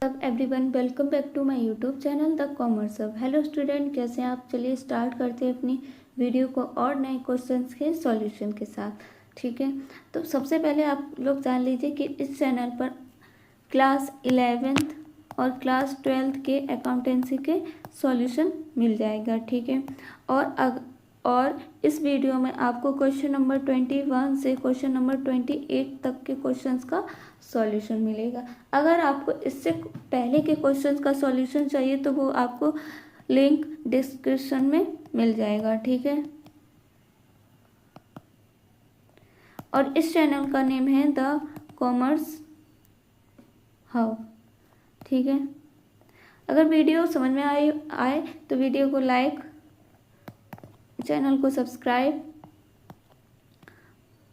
सब everyone, welcome back to my YouTube channel the commerce hub. Hello student, कैसे हैं आप? चलिए स्टार्ट करते हैं अपनी वीडियो को और नए क्वेश्चंस के सॉल्यूशन के साथ। ठीक है, तो सबसे पहले आप लोग जान लीजिए कि इस चैनल पर क्लास 11th और क्लास 12th के अकाउंटेंसी के सॉल्यूशन मिल जाएगा। ठीक है, और इस वीडियो में आपको क्वेश्चन नंबर 21 से क्वेश्चन नंबर 28 तक के क्वेश्चंस का सॉल्यूशन मिलेगा। अगर आपको इससे पहले के क्वेश्चंस का सॉल्यूशन चाहिए तो वो आपको लिंक डिस्क्रिप्शन में मिल जाएगा। ठीक है, और इस चैनल का नेम है द कॉमर्स हब। ठीक है, अगर वीडियो समझ में आए तो वीडियो को लाइक, चैनल को सब्सक्राइब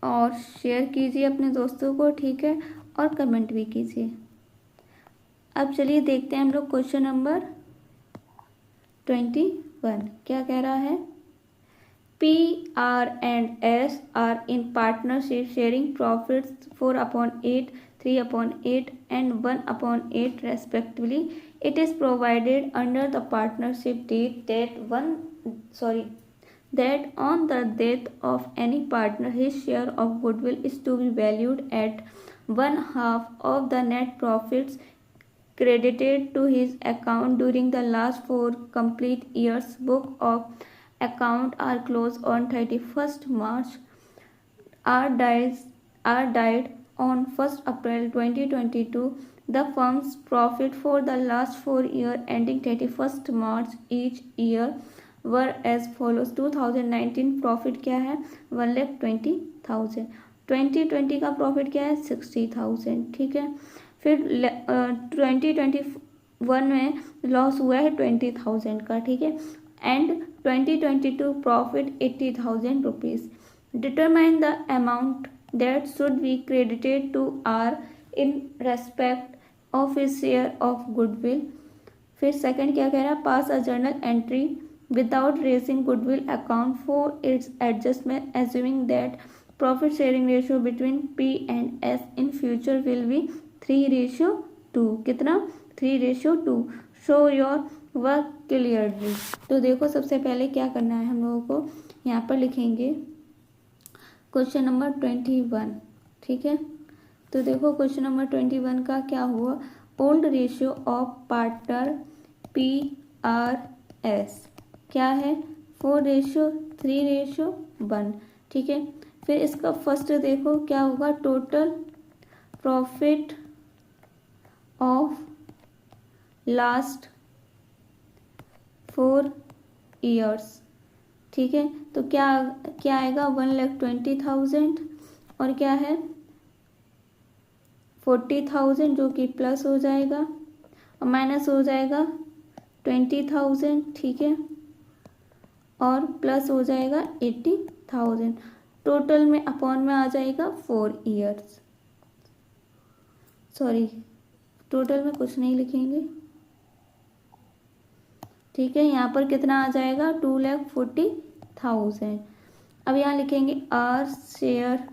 और शेयर कीजिए अपने दोस्तों को। ठीक है, और कमेंट भी कीजिए। अब चलिए देखते हैं हम लोग क्वेश्चन नंबर 21 क्या कह रहा है। P/R&S are in partnership sharing profits 4/8, 3/8 and 1/8 respectively. It is provided under the partnership deed that on the death of any partner his share of goodwill is to be valued at 1/2 of the net profits credited to his account during the last 4 complete years. Book of account are closed on 31st March, are died on 1st April 2022. The firm's profit for the last 4 years ending 31st March each year were as follows. 2019 profit क्या है? 1,20,000। 2020 का profit क्या है? 60,000। ठीक है, फिर 2021 में loss हुआ है 20,000 का। ठीक है, and 2022 profit 80,000 rupees. Determine the amount that should be credited to R in respect of his share of goodwill. फिर सेकंड क्या कह रहा है? Pass a journal entry without raising goodwill account for its adjustment, assuming that profit sharing ratio between P and S in future will be 3:2। कितना? 3:2। show your work clearly। तो देखो, सबसे पहले क्या करना है हम लोगों को, यहाँ पर लिखेंगे क्वेश्चन नंबर 21। ठीक है, तो देखो क्वेश्चन नंबर 21 का क्या हुआ। Old ratio of partner P/R/S क्या है? 4:3:1। ठीक है, फिर इसका फर्स्ट देखो क्या होगा। Total profit of last 4 years. ठीक है, तो क्या आएगा? 1,20,000 और क्या है 40,000 जो कि प्लस हो जाएगा और माइनस हो जाएगा 20,000। ठीक है, और प्लस हो जाएगा 80,000। टोटल में अपॉन में आ जाएगा 4 ईयर्स। सॉरी, टोटल में कुछ नहीं लिखेंगे। ठीक है, यहाँ पर कितना आ जाएगा? 2,40,000। अब यहाँ लिखेंगे आर शेयर।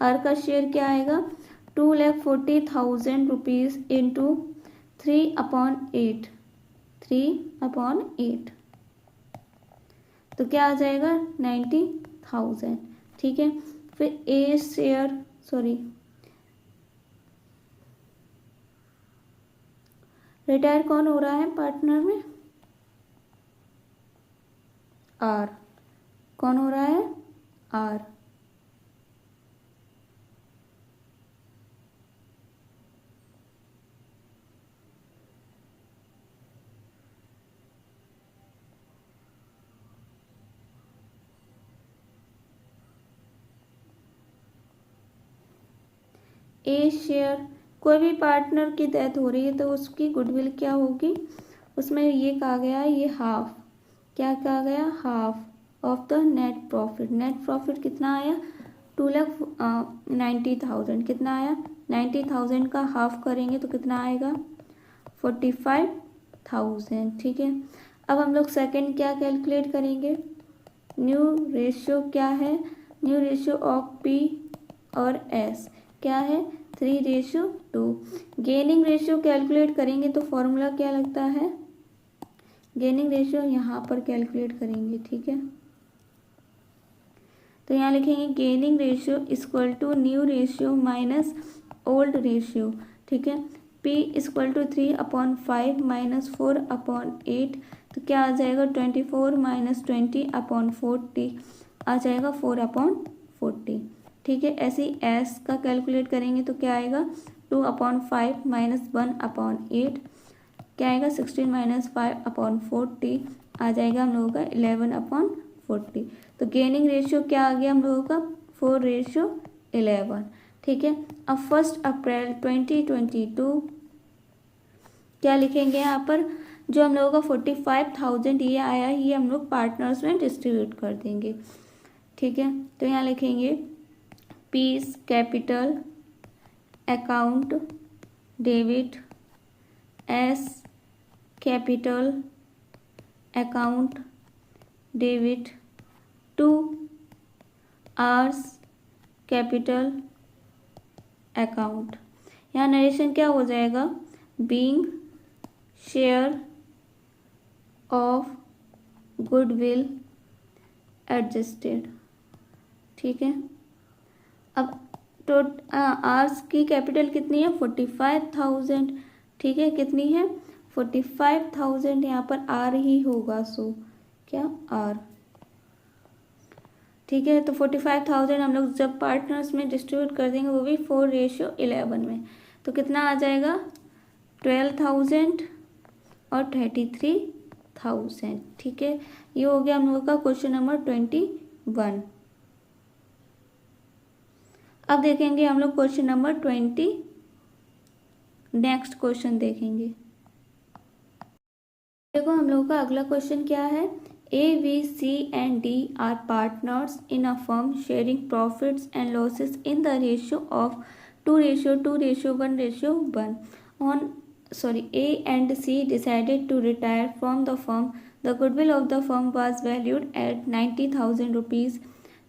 आर का शेयर क्या आएगा? 2,40,000 रुपीज इंटू 3/8। 3/8 तो क्या आ जाएगा? 90,000। ठीक है, फिर ए शेयर, रिटायर कौन हो रहा है पार्टनर में? आर। कौन हो रहा है? आर। ए शेयर, कोई भी पार्टनर की डेथ हो रही है तो उसकी गुडविल क्या होगी? उसमें ये कहा गया है, ये हाफ। क्या कहा गया? Half of the net profit. Net profit कितना आया? 2,90,000। कितना आया? 90,000 का हाफ करेंगे तो कितना आएगा? 45,000। ठीक है, अब हम लोग सेकंड क्या कैलकुलेट करेंगे? न्यू रेशियो क्या है? न्यू रेशियो ऑफ पी और एस क्या है? 3:2। गेनिंग रेशियो कैलकुलेट करेंगे तो फॉर्मूला क्या लगता है, गेनिंग रेशियो यहाँ पर कैलकुलेट करेंगे, ठीक है। तो यहाँ लिखेंगे gaining ratio equal to new ratio minus old ratio, ठीक है। P इक्वल टू 3/5 माइनस 4/8, तो क्या आ जाएगा 24 माइनस 20/40 आ जाएगा 4/40, ठीक है। ऐसे ही S का कैलकुलेट करेंगे तो क्या आएगा 2/5 माइनस 1/8, क्या आएगा 16 माइनस 5/40 आ जाएगा हम लोगों का 11/40। तो गेनिंग रेशियो क्या आ गया हम लोगों का 4:11, ठीक है। अब 1 अप्रैल 2022 क्या लिखेंगे यहाँ पर, जो हम लोगों का 45,000 ये आया, ये हम लोग पार्टनर्स में डिस्ट्रीब्यूट कर देंगे, ठीक है। तो यहाँ लिखेंगे P's capital account debit S capital account debit to R's capital account. यहाँ नरेशन क्या हो जाएगा, being share of goodwill adjusted, ठीक है। अब तो आर्स की कैपिटल कितनी है 45,000, ठीक है। कितनी है 45,000, यहाँ पर आर ही होगा, सो क्या आर, ठीक है। तो 45,000 हम लोग जब पार्टनर्स में डिस्ट्रीब्यूट कर देंगे वो भी 4:11 में, तो कितना आ जाएगा 12,000 और 33,000, ठीक है। ये हो गया हम लोग का क्वेश्चन नंबर 21। अब देखेंगे हम लोग क्वेश्चन नंबर 20, नेक्स्ट क्वेश्चन देखेंगे। देखो हम लोग का अगला क्वेश्चन क्या है, A, B, C and D are partners in a firm sharing profits and losses in the ratio of 2:1:1. A and C decided to retire from the firm. The goodwill of the firm was valued at 90,000 rupees.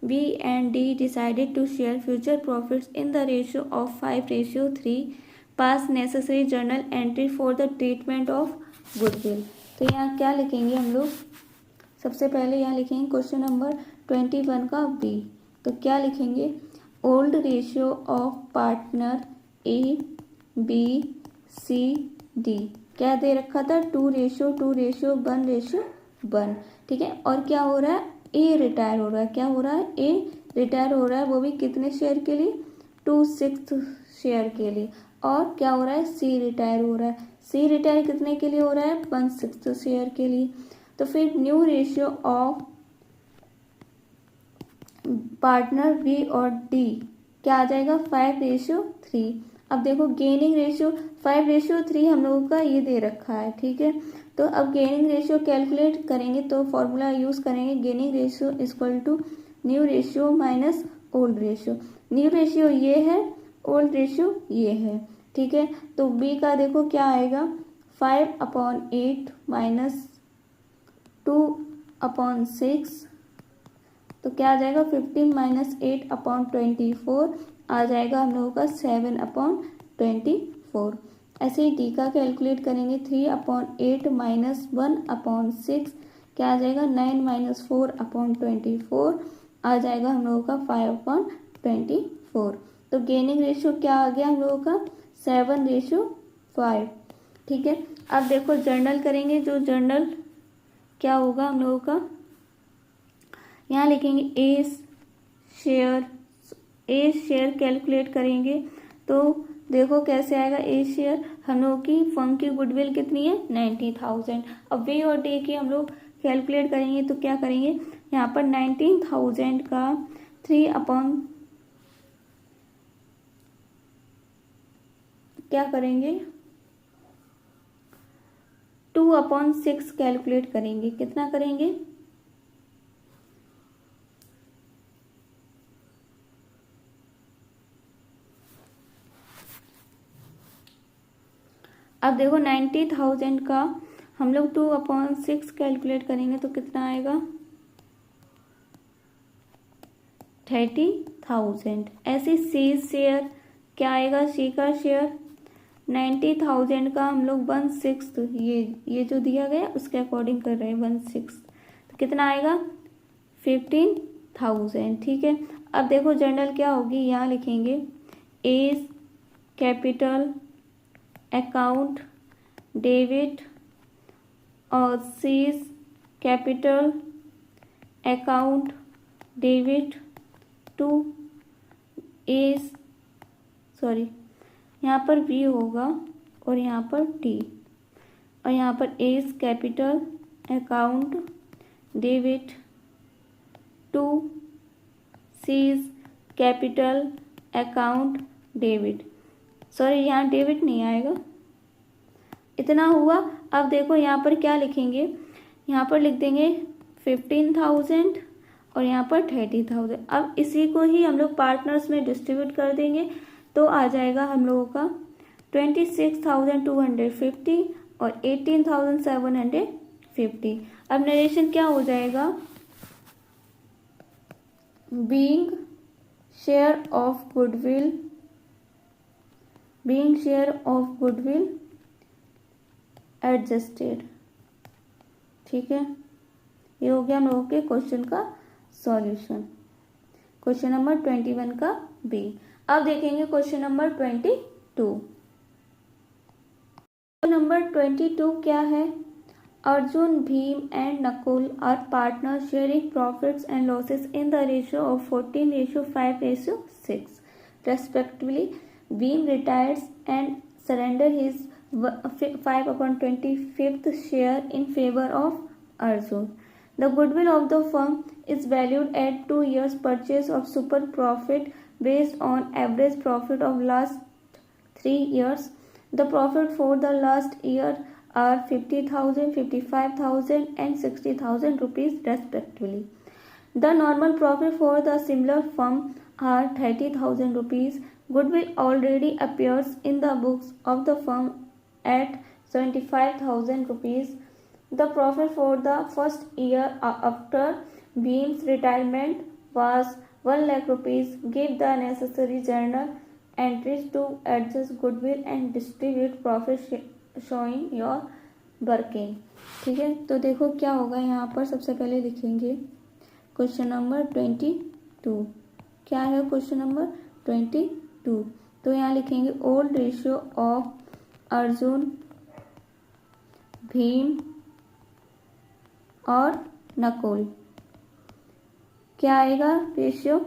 B and D decided to share future profits in the ratio of 5:3. Pass necessary journal entry for the treatment of goodwill. तो यहाँ क्या लिखेंगे हम लोग, सबसे पहले यहाँ लिखेंगे क्वेश्चन नंबर 21 का बी। तो क्या लिखेंगे, old ratio of partner A B C D क्या दे रखा था 2:1:1, ठीक है। और क्या हो रहा है, ए रिटायर हो रहा है, क्या हो रहा है, ए रिटायर हो रहा है, वो भी कितने शेयर के लिए 2/6 शेयर के लिए। और क्या हो रहा है, सी रिटायर हो रहा है, सी रिटायर कितने के लिए हो रहा है 1/6 शेयर के लिए। तो फिर new ratio of partner B और डी क्या आ जाएगा 5:3। अब देखो गेनिंग रेशियो 5:3 हम लोगों का ये दे रखा है, ठीक है। तो अब गेनिंग रेशियो कैलकुलेट करेंगे तो फॉर्मूला यूज करेंगे, gaining ratio equal to new ratio minus old ratio. New ratio ये है, ओल्ड रेशियो ये है, ठीक है। तो बी का देखो क्या आएगा 5/8 माइनस 2/6, तो क्या आ जाएगा 15 माइनस 8/24 आ जाएगा हम लोगों का 7/24। ऐसे ही डी का कैलकुलेट करेंगे 3/8 माइनस 1/6 क्या आ जाएगा 9 माइनस 4/24 आ जाएगा हम लोगों का 5/24। तो गेनिंग रेशियो क्या आ गया हम लोगों का 7:5, ठीक है। अब देखो जर्नल करेंगे, जो जर्नल क्या होगा हम लोगों का, यहाँ लिखेंगे ए शेयर कैलकुलेट करेंगे तो देखो कैसे आएगा, ए शेयर हम लोग की फर्म की गुडविल कितनी है 90,000। अब बी और डी की हम लोग कैलकुलेट करेंगे तो क्या करेंगे, यहाँ पर 19,000 का 3 क्या करेंगे 2/6 कैलकुलेट करेंगे, कितना करेंगे अब देखो 90,000 का हम लोग 2/6 कैलकुलेट करेंगे तो कितना आएगा 30,000। ऐसे सी शेयर क्या आएगा सी का शेयर 90,000 का हम लोग 1/6 ये जो दिया गया उसके अकॉर्डिंग कर रहे हैं 1/6, तो कितना आएगा 15,000। ठीक है, अब देखो जनरल क्या होगी, यहाँ लिखेंगे एज कैपिटल अकाउंट डेबिट और C's capital account debit to A's यहाँ पर बी होगा और यहाँ पर टी, और यहाँ पर A's capital account debit to C's capital account debit, यहाँ डेबिट नहीं आएगा, इतना हुआ। अब देखो यहाँ पर क्या लिखेंगे, यहाँ पर लिख देंगे 15,000 और यहाँ पर 30,000। अब इसी को ही हम लोग पार्टनर्स में डिस्ट्रीब्यूट कर देंगे, तो आ जाएगा हम लोगों का 26,250 और 18,750। अब नरेशन क्या हो जाएगा, being share of goodwill adjusted. ठीक है, ये हो गया हम लोगों के क्वेश्चन का सॉल्यूशन, क्वेश्चन नंबर 21 का बी। अब देखेंगे क्वेश्चन नंबर 22। क्वेश्चन नंबर 22 क्या है, Arjun, Bhim and Nakul are partner sharing profits and losses in the ratio of 14:5:6 respectively. Bhim retires and surrender his 5/25 share in favor of Arjun. The goodwill of the firm is valued at 2 years' purchase of super profit based on average profit of last 3 years. The profit for the last year are 50,000, 55,000 and 60,000 rupees respectively. The normal profit for the similar firm are 30,000 rupees. Goodwill already appears in the books of the firm at 75,000 rupees. The profit for the first year after Bhim's retirement was 1 lakh rupees. Give the necessary journal entries to adjust goodwill and distribute profit showing your working. ठीक है, तो देखो क्या होगा, यहाँ पर सबसे पहले लिखेंगे क्वेश्चन नंबर 22। क्या है क्वेश्चन नंबर 22? तो यहाँ लिखेंगे old ratio of Arjun, Bhim और नकुल। क्या आएगा रेशियो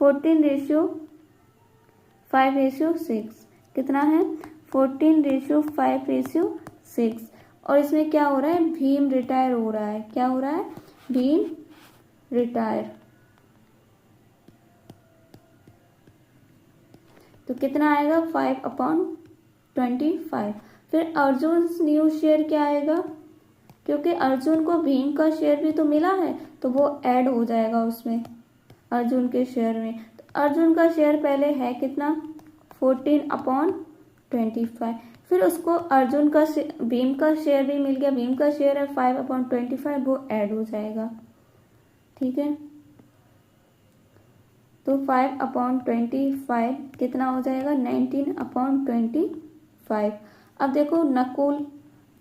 14:5:6। कितना है 14:5:6। और इसमें क्या हो रहा है, भीम रिटायर हो रहा है। क्या हो रहा है, भीम रिटायर। तो कितना आएगा 5/25। फिर अर्जुन न्यू शेयर क्या आएगा, क्योंकि अर्जुन को भीम का शेयर भी तो मिला है, तो वो ऐड हो जाएगा उसमें अर्जुन के शेयर में। तो अर्जुन का शेयर पहले है कितना 14/25। फिर उसको अर्जुन का भीम का शेयर भी मिल गया, भीम का शेयर है 5/25, वो ऐड हो जाएगा। ठीक है, तो 5/25 कितना हो जाएगा 19/25। अब देखो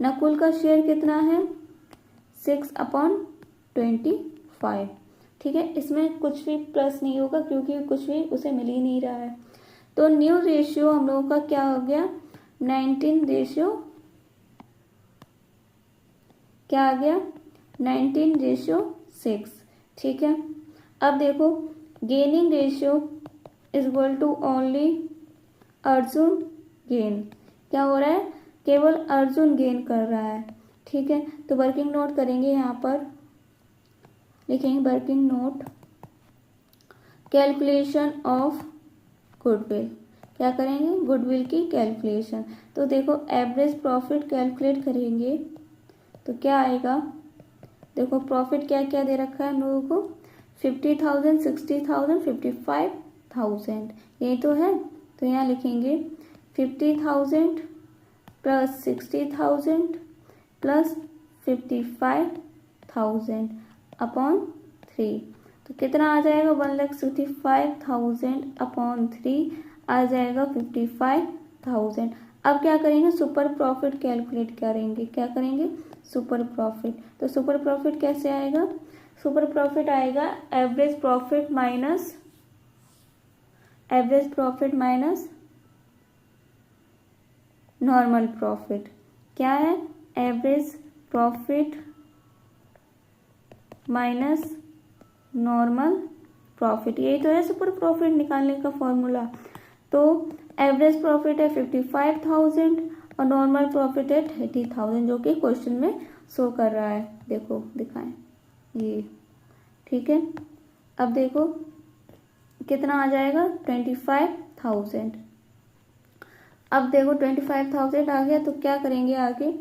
नकुल का शेयर कितना है 6/25। ठीक है, इसमें कुछ भी प्लस नहीं होगा क्योंकि कुछ भी उसे मिल ही नहीं रहा है। तो न्यू रेशियो हम लोगों का क्या हो गया 19 क्या आ गया 19:6। ठीक है, अब देखो gaining ratio is equal to only Arjun gain. क्या हो रहा है, केवल अर्जुन गेन कर रहा है। ठीक है, तो वर्किंग नोट करेंगे, यहाँ पर लिखेंगे working note calculation of goodwill. क्या करेंगे, गुडविल की कैलकुलेशन। तो देखो एवरेज प्रॉफिट कैलकुलेट करेंगे तो क्या आएगा, देखो प्रॉफिट क्या क्या दे रखा है हम लोगों को 50,000, 60,000, 55,000, यही तो है। तो यहाँ लिखेंगे 50,000 प्लस 60,000 प्लस 55,000 अपॉन 3। तो कितना आ जाएगा 1,65,000 अपॉन 3। आ जाएगा 55,000। अब क्या करेंगे, सुपर प्रॉफिट कैलकुलेट करेंगे। क्या करेंगे, सुपर प्रॉफिट। तो सुपर प्रॉफिट कैसे आएगा, सुपर प्रॉफिट आएगा average profit minus normal profit. क्या है, average profit minus normal profit, यही तो है सुपर प्रॉफिट निकालने का फॉर्मूला। तो एवरेज प्रॉफिट है 55,000 और नॉर्मल प्रॉफिट है 30,000, जो कि क्वेश्चन में शो कर रहा है। देखो दिखाएं ये, ठीक है। अब देखो कितना आ जाएगा, 25,000। अब देखो 25,000 आ गया, तो क्या करेंगे आगे,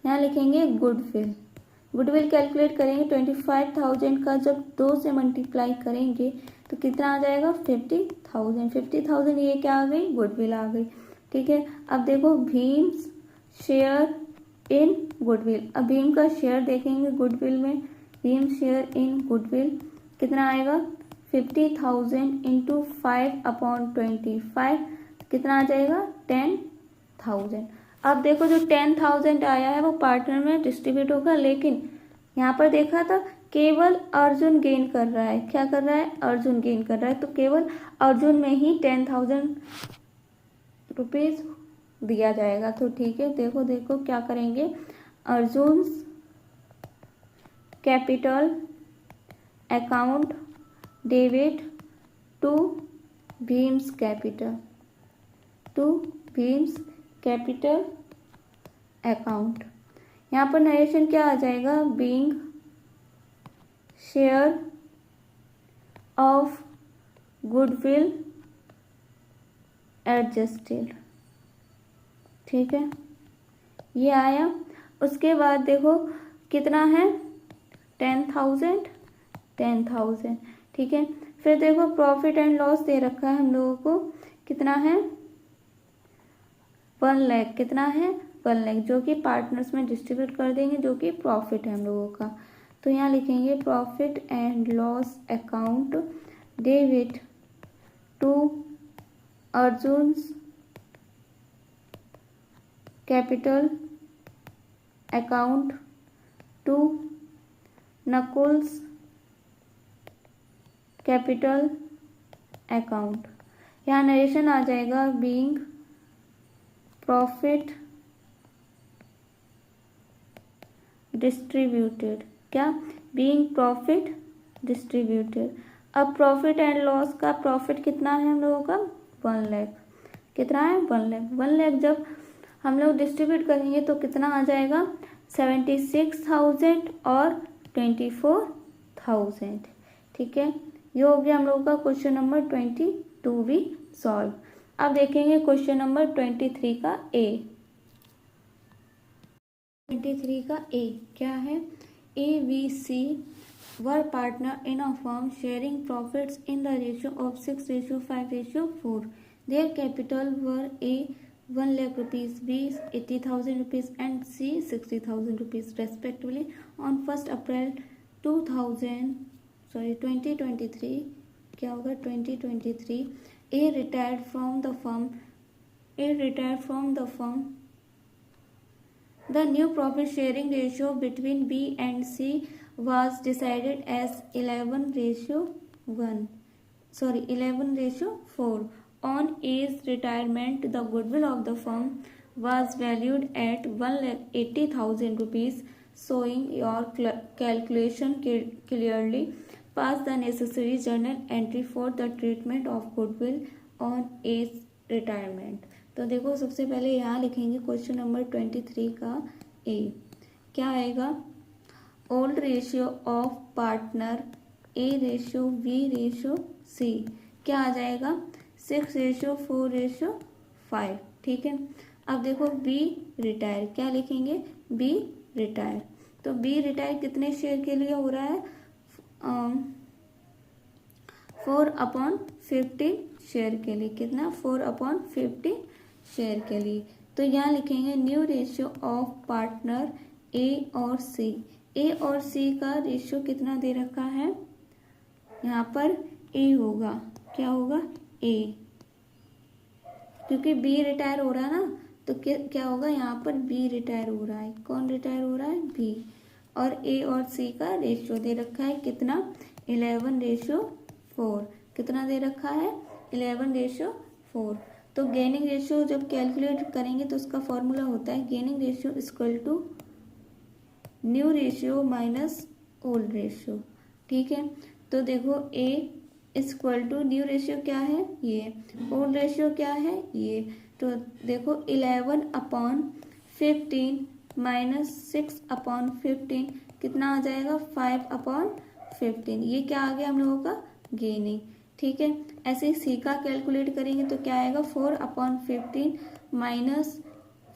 यहाँ लिखेंगे गुडविल कैलकुलेट करेंगे। 25,000 का जब 2 से मल्टीप्लाई करेंगे तो कितना आ जाएगा, 50,000। ये क्या आ गई, गुडविल आ गई, ठीक है। अब देखो भीम्स शेयर इन गुडविल, अब भीम का शेयर देखेंगे गुडविल में, भीम शेयर इन गुडविल कितना आएगा, 50,000 इंटू 5/25 कितना आ जाएगा, 10,000। अब देखो जो 10,000 आया है वो पार्टनर में डिस्ट्रीब्यूट होगा, लेकिन यहाँ पर देखा था केवल अर्जुन गेन कर रहा है। क्या कर रहा है, अर्जुन गेन कर रहा है, तो केवल अर्जुन में ही 10,000 रुपीज दिया जाएगा। तो ठीक है, देखो क्या करेंगे, Arjun capital account debit to Bhim's capital account. यहाँ पर नरेशन क्या आ जाएगा, being share of goodwill adjusted, ठीक है, ये आया। उसके बाद देखो कितना है, 10,000, ठीक है। फिर देखो प्रॉफिट एंड लॉस दे रखा है हम लोगों को, कितना है, 1 लाख, कितना है 1 लाख, जो कि पार्टनर्स में डिस्ट्रीब्यूट कर देंगे, जो कि प्रॉफिट है हम लोगों का। तो यहाँ लिखेंगे profit and loss account debit to Arjun's capital account to Nakul's capital account. यहाँ नरेशन आ जाएगा बीइंग प्रॉफिट डिस्ट्रीब्यूटेड, क्या, बीइंग प्रॉफिट डिस्ट्रीब्यूटेड। अब प्रॉफिट एंड लॉस का प्रॉफिट कितना है हम लोगों का, 1 लाख, कितना है 1 लाख। 1 लाख जब हम लोग डिस्ट्रीब्यूट करेंगे तो कितना आ जाएगा, 76,000 और 24,000, ठीक है। ये हो गया हम लोगों का क्वेश्चन नंबर 22 भी सॉल्व। अब देखेंगे क्वेश्चन नंबर 23 का ए। 23 का ए क्या है, ABC were partner in a firm sharing profits in the ratio of 6:5:4. Their capital were A 1 lakh rupees, B 80,000 rupees and C 60,000 rupees respectively. On 1st April 2023 क्या होगा, 2023 A retired from the firm. The new profit sharing ratio between B and C was decided as 11:4. On A's retirement, the goodwill of the firm was valued at 1,80,000 rupees. Showing your calculation clearly, pass the necessary journal entry for the treatment of goodwill on A's retirement. तो देखो सबसे पहले यहाँ लिखेंगे question number 23 का A, क्या आएगा, old ratio of partner A ratio B ratio C, क्या आ जाएगा 6:4:5, ठीक है। अब देखो बी रिटायर, क्या लिखेंगे, बी रिटायर, तो बी रिटायर कितने शेयर के लिए हो रहा है, 4/50 शेयर के लिए, कितना 4/50 शेयर के लिए। तो यहाँ लिखेंगे न्यू रेशियो ऑफ पार्टनर ए और सी। ए और सी का रेशियो कितना दे रखा है, यहाँ पर ए होगा, क्या होगा, ए, क्योंकि बी रिटायर हो रहा है ना, तो क्या होगा, यहाँ पर बी रिटायर हो रहा है। कौन रिटायर हो रहा है, बी। और ए और सी का रेशियो दे रखा है कितना, 11:4। कितना दे रखा है, 11:4। तो गेनिंग रेशियो जब कैलकुलेट करेंगे तो उसका फॉर्मूला होता है gaining ratio equal to new ratio minus old ratio. ठीक है, तो देखो A equal to new ratio क्या है, ये, ओल्ड रेशियो क्या है, ये। तो देखो 11/15 माइनस 6/15 कितना आ जाएगा, 5/15। ये क्या आ गया हम लोगों का, गेनिंग। ठीक है, ऐसे ही सी का कैलकुलेट करेंगे तो क्या आएगा, 4/15 माइनस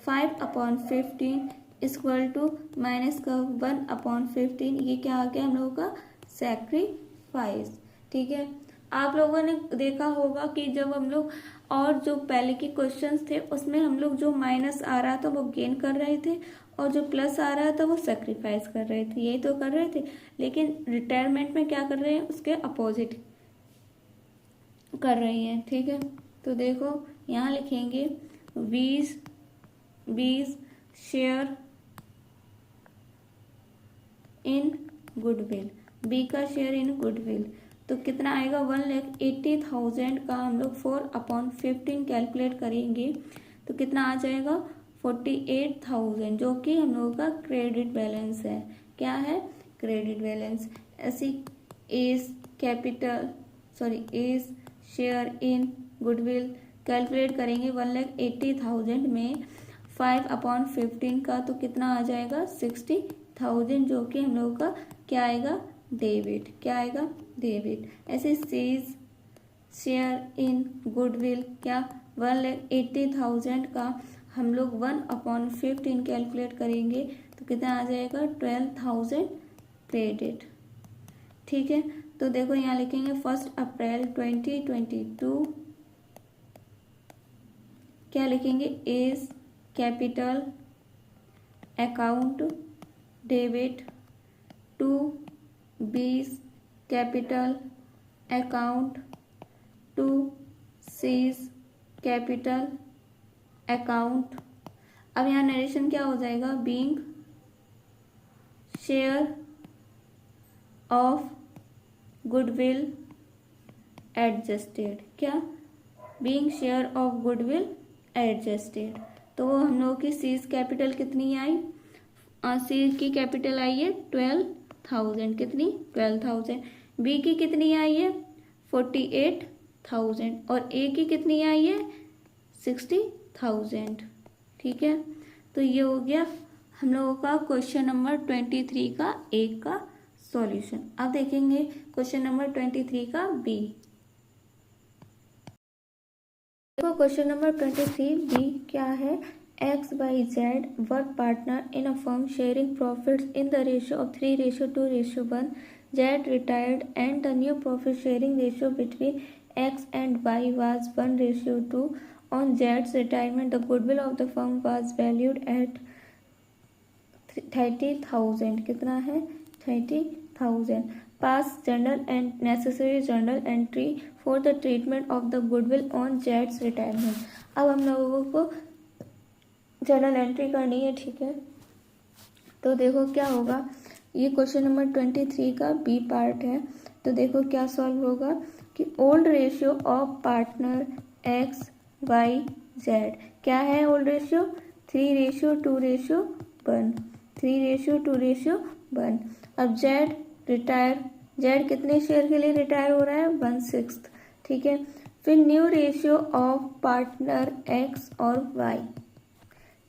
5/15 इक्वल टू माइनस का 1/15। ये क्या आ गया हम लोगों का, सैक्रिफाइस। ठीक है, आप लोगों ने देखा होगा कि जब हम लोग और जो पहले के क्वेश्चंस थे उसमें हम लोग जो माइनस आ रहा था वो गेन कर रहे थे और जो प्लस आ रहा था वो सेक्रीफाइस कर रहे थे, यही तो कर रहे थे। लेकिन रिटायरमेंट में क्या कर रहे हैं, उसके अपोजिट कर रही हैं। ठीक है, तो देखो यहाँ लिखेंगे 20 शेयर इन गुडविल, बी का शेयर इन गुडविल। तो कितना आएगा, 1,80,000 का हम लोग 4/15 कैलकुलेट करेंगे तो कितना आ जाएगा, 48,000, जो कि हम लोगों का क्रेडिट बैलेंस है। क्या है, क्रेडिट बैलेंस। ऐसी S share in goodwill calculate करेंगे 1,80,000 में 5/15 का, तो कितना आ जाएगा, 60,000, जो कि हम लोगों का क्या आएगा, डेबिट। क्या आएगा, डेबिट। ऐसे सीज शेयर इन गुडविल क्या, 1,80,000 का हम लोग 1/15 कैलकुलेट करेंगे तो कितना आ जाएगा, 12,000 क्रेडिट। ठीक है, तो देखो यहाँ लिखेंगे 1 अप्रैल 2022 क्या लिखेंगे, A's capital account debit to 20 capital account to C's capital account. अब यहाँ नरेशन क्या हो जाएगा, being share of goodwill adjusted. क्या, being share of goodwill adjusted. तो वो हम लोगों की सीज कैपिटल कितनी आई, सीज की कैपिटल आई है 12,000। कितनी, 12,000। बी की कितनी आई है, 48,000 और ए की कितनी आई है, 60,000। ठीक है, तो ये हो गया हम लोगों का क्वेश्चन नंबर 23 का ए का सॉल्यूशन। अब देखेंगे क्वेश्चन नंबर 23 का बी। देखो क्वेश्चन नंबर 23 बी क्या है, X, Y, Z work partner in a firm sharing profits in the ratio of 3:2:1. Z retired and the new profit sharing ratio between X and Y was 1:2. On Z's retirement, the goodwill of the firm was valued at 30,000. कितना है, 30,000. Pass journal and necessary journal entry for the treatment of the goodwill on Z's retirement. अब हम लोगों को journal entry करनी है। ठीक है, तो देखो क्या होगा, ये क्वेश्चन नंबर 23 का बी पार्ट है। तो देखो क्या सॉल्व होगा कि old ratio of partner X Y Z क्या है, ओल्ड रेशियो 3:2:1, 3:2:1। अब जेड रिटायर, जेड कितने शेयर के लिए रिटायर हो रहा है, 1/6। ठीक है, फिर new ratio of partner x और वाई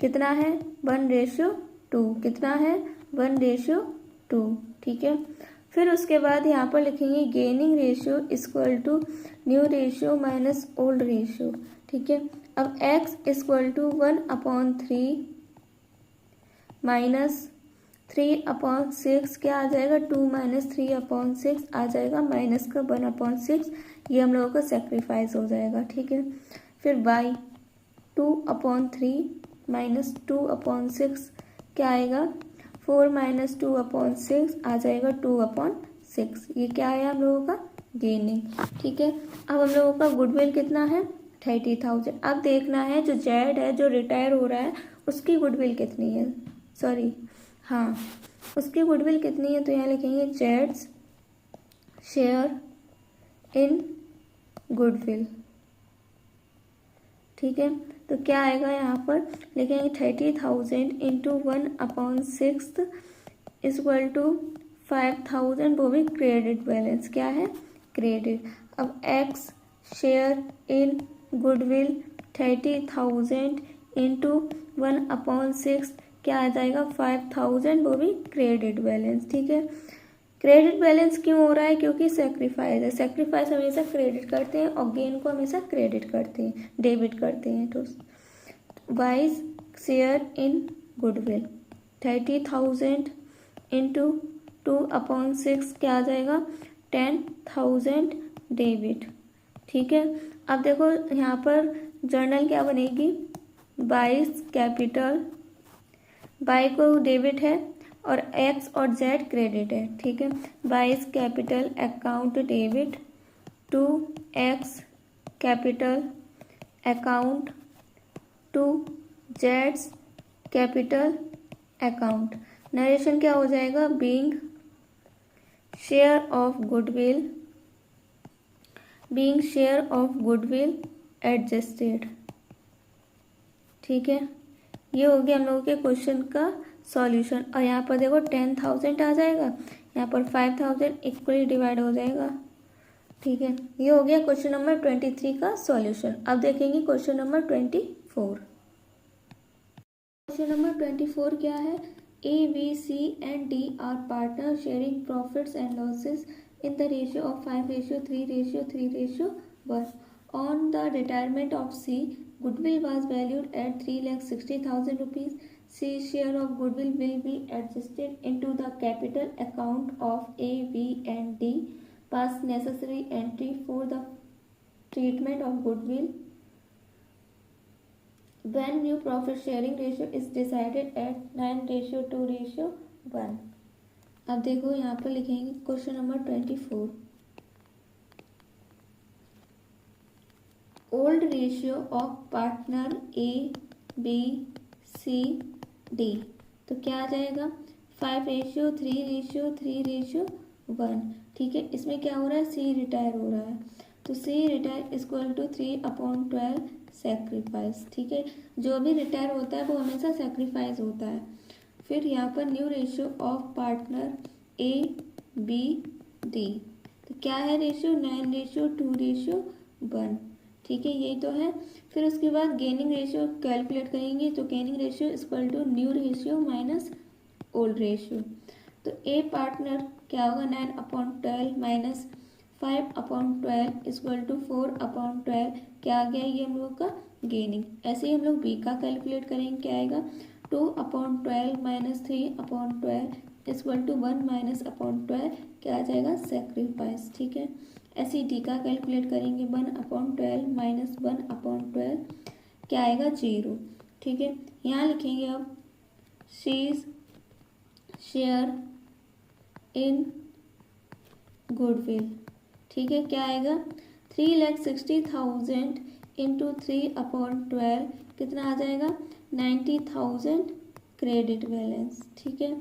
कितना है, 1:2। कितना है, 1:2। ठीक है, फिर उसके बाद यहाँ पर लिखेंगे gaining ratio equal to new ratio minus old ratio. ठीक है, अब x इक्वल टू 1/3 माइनस 3/6 क्या आ जाएगा, 2 माइनस 3/6 आ जाएगा, माइनस का 1/6। ये हम लोगों का सेक्रीफाइस हो जाएगा। ठीक है, फिर y 2/3 माइनस 2/6 क्या आएगा, 4 माइनस 2/6 आ जाएगा 2/6। ये क्या आया हम लोगों का, गेनिंग। ठीक है, अब हम लोगों का गुडविल कितना है, 30,000। अब देखना है जो जेड है जो रिटायर हो रहा है उसकी गुडविल कितनी है, सॉरी हाँ उसकी गुडविल कितनी है, तो यहाँ लिखेंगे जेड्स शेयर इन गुडविल। ठीक है, तो क्या आएगा यहाँ पर लिखेंगे 30,000 इंटू 1/6 इक्वल टू 5,000, वो भी क्रेडिट बैलेंस, क्या है क्रेडिट। अब x share in goodwill 30,000 into 1/6 क्या आ जाएगा 5,000, वो भी क्रेडिट बैलेंस। ठीक है, क्रेडिट बैलेंस क्यों हो रहा है, क्योंकि सेक्रीफाइस है, सेक्रीफाइस हमेशा क्रेडिट करते हैं और गेन को हमेशा क्रेडिट करते हैं, डेबिट करते हैं। तो wise share in goodwill 30,000 into 2/6 क्या आ जाएगा 10,000 डेबिट। ठीक है, अब देखो यहाँ पर जर्नल क्या बनेगी, वाइज कैपिटल, बाई को डेबिट है और एक्स और जेड क्रेडिट है। ठीक है, Y's capital account debit to X capital account to जेड्स कैपिटल अकाउंट। नरेशन क्या हो जाएगा, being share of goodwill adjusted. ठीक है, ये हो गया हम लोगों के क्वेश्चन का सॉल्यूशन। और यहाँ पर देखो 10,000 आ जाएगा, यहाँ पर 5,000 इक्वली डिवाइड हो जाएगा। ठीक है, ये हो गया क्वेश्चन नंबर 23 का सॉल्यूशन। अब देखेंगे क्वेश्चन नंबर 24। क्वेश्चन नंबर 24 क्या है, A B C and D are partner sharing profits and losses in the ratio of 5:3:3:1. On the retirement of C, goodwill was valued at 3,60,000 rupees. C's share of goodwill will be adjusted into the capital account of A, B and D. Pass necessary entry for the treatment of goodwill when new profit sharing ratio is decided at 9:2:1. अब देखो यहाँ पर लिखेंगे question number 24, old ratio of partner A B C D, तो क्या आ जाएगा 5:3:3:1। ठीक है, इसमें क्या हो रहा है, सी रिटायर हो रहा है, तो C retire equal to 3/12 sacrifice. ठीक है, जो भी रिटायर होता है वो हमेशा सेक्रीफाइस होता है। फिर यहाँ पर new ratio of partner A B D, तो क्या है रेशियो 9:2:1। ठीक है, यही तो है। फिर उसके बाद गेनिंग रेशियो कैलकुलेट करेंगे, तो gaining ratio equal to new ratio minus old ratio. तो ए पार्टनर क्या होगा 9/12 माइनस 5/12 इक्वल टू 4/12, क्या आ गया ये हम लोग का गेनिंग। ऐसे ही हम लोग बी का कैलकुलेट करेंगे, क्या आएगा 2/12 माइनस 3/12 इक्वल टू 1 माइनस 12, क्या आ जाएगा सेक्रीफाइस। ठीक है, ऐसे डी का कैलकुलेट करेंगे 1/12 माइनस 1/12, क्या आएगा 0। ठीक है, यहाँ लिखेंगे अब सीज शेयर इन गुडविल। ठीक है, क्या आएगा 3,60,000 इंटू 3/12 कितना आ जाएगा 90,000 क्रेडिट बैलेंस। ठीक है,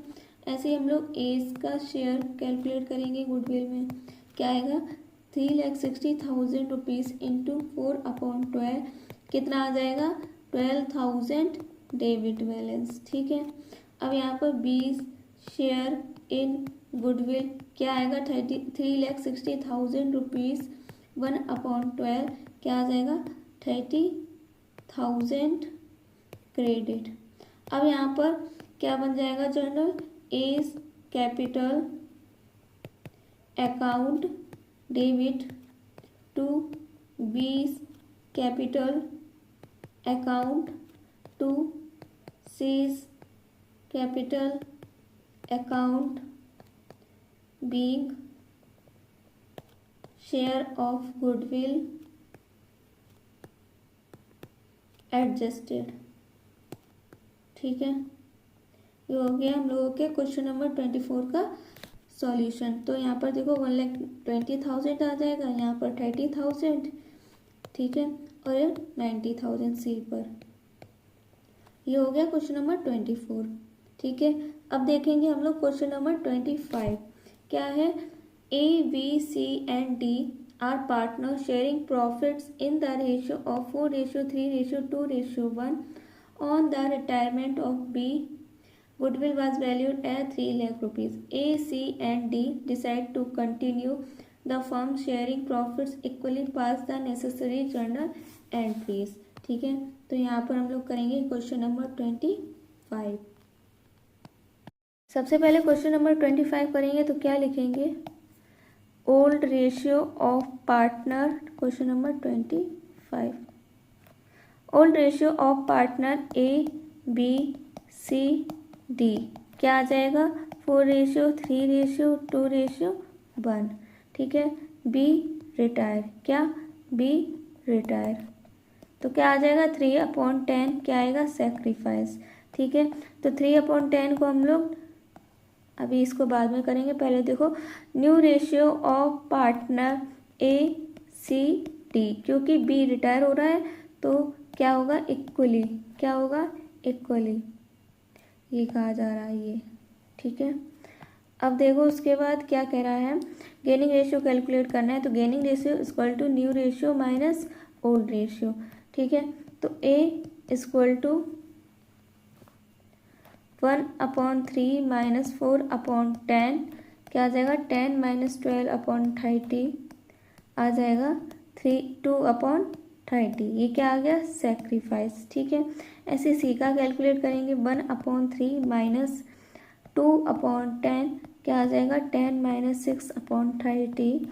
ऐसे ही हम लोग एज का शेयर कैलकुलेट करेंगे गुडविल में, क्या आएगा 3,60,000 रुपीज़ इंटू 4/12 कितना आ जाएगा 12,000 डेबिट बैलेंस। ठीक है, अब यहाँ पर 20 शेयर इन गुडविल क्या आएगा 3,60,000 रुपीज़ 1/12 क्या आ जाएगा 30,000 क्रेडिट। अब यहाँ पर क्या बन जाएगा journal, A's capital account debit to 20 capital account to C's capital account being share of goodwill adjusted. ठीक है, ये हो गया हम लोगों के क्वेश्चन नंबर 24 का सॉल्यूशन। तो यहाँ पर देखो 1,20,000 आ जाएगा, यहाँ पर 30,000। ठीक है, और 90,000 सी पर। ये हो गया क्वेश्चन नंबर 24। ठीक है, अब देखेंगे हम लोग क्वेश्चन नंबर 25। क्या है? A B C and D are partner sharing profits in the ratio of 4:3:2:1 on the retirement of B. Goodwill was valued at 3 lakh rupees. A, C and D decide to continue the firm sharing profits equally pass the necessary journal entries. ठीक है, तो यहाँ पर हम लोग करेंगे question number 25। सबसे पहले क्वेश्चन नंबर 25 करेंगे तो क्या लिखेंगे? Old ratio of partner. Question number 25, old ratio of partner A B C D क्या आ जाएगा? 4:3:2:1। ठीक है, बी रिटायर, क्या? बी रिटायर, तो क्या आ जाएगा? 3/10 क्या आएगा? सेक्रीफाइस। ठीक है, तो 3/10 को हम लोग अभी इसको बाद में करेंगे, पहले देखो new ratio of partner A C D, क्योंकि बी रिटायर हो रहा है तो क्या होगा? इक्वली, क्या होगा? इक्वली, ये कहा जा रहा है ये। ठीक है, अब देखो उसके बाद क्या कह रहा है? गेनिंग रेशियो कैलकुलेट करना है, तो gaining ratio equal to new ratio minus old ratio. ठीक है, तो ए इक्वल टू 1/3 माइनस 4/10 क्या आ जाएगा? 10 माइनस 12/30 आ जाएगा 2/30। ये क्या आ गया? सेक्रीफाइस। ठीक है, ऐसे सी का कैलकुलेट करेंगे 1/3 माइनस 2/10 क्या आ जाएगा? 10 माइनस 6/30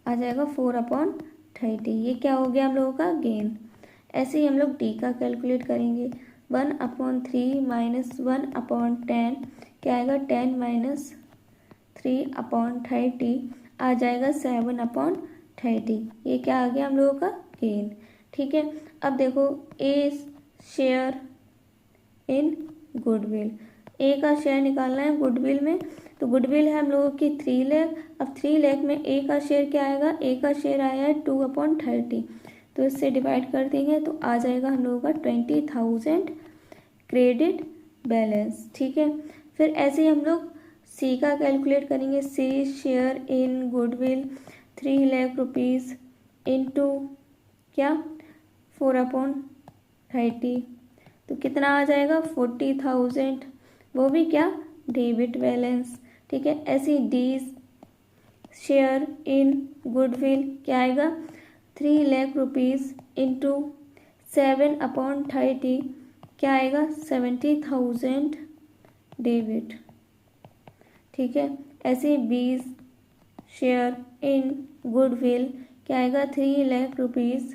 आ जाएगा 4/30। ये क्या हो गया हम लोगों का? गेन। ऐसे ही हम लोग डी का कैलकुलेट करेंगे 1/3 माइनस 1/10 क्या आएगा? 10 माइनस 3/30 आ जाएगा 7/30। ये क्या आ गया हम लोगों का? गेन। ठीक है, अब देखो ए शेयर इन गुडविल, ए का शेयर निकालना है गुडविल में, तो गुडविल है हम लोगों की 3 लाख। अब 3 लाख में ए का शेयर क्या आएगा? ए का शेयर आया है 2/30, तो इससे डिवाइड कर देंगे तो आ जाएगा हम लोगों का 20,000 क्रेडिट बैलेंस। ठीक है, फिर ऐसे ही हम लोग सी का कैलकुलेट करेंगे। C share in goodwill 3 lakh rupees into क्या? 4/30, तो कितना आ जाएगा? 40,000, वो भी क्या? Debit balance. ठीक है, ऐसे डी शेयर इन गुडविल क्या आएगा? 3 लाख रुपीज़ इंटू 7/30 क्या आएगा? 70,000 डेबिट। ठीक है, ऐसे बी शेयर इन गुडविल क्या आएगा? 3 लाख रुपीज़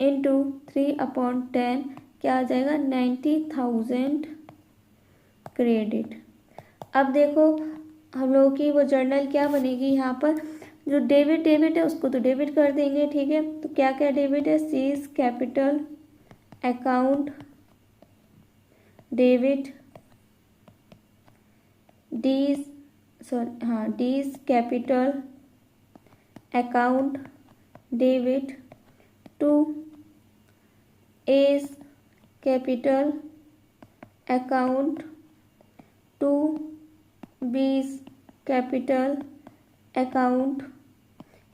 इंटू 3/10 क्या आ जाएगा? 90,000 क्रेडिट। अब देखो हम लोगों की वो जर्नल क्या बनेगी? यहाँ पर जो डेबिट है उसको तो डेबिट कर देंगे। ठीक है, तो क्या क्या डेबिट है? C's capital account debit, D's capital account debit to A's capital account to B's capital account.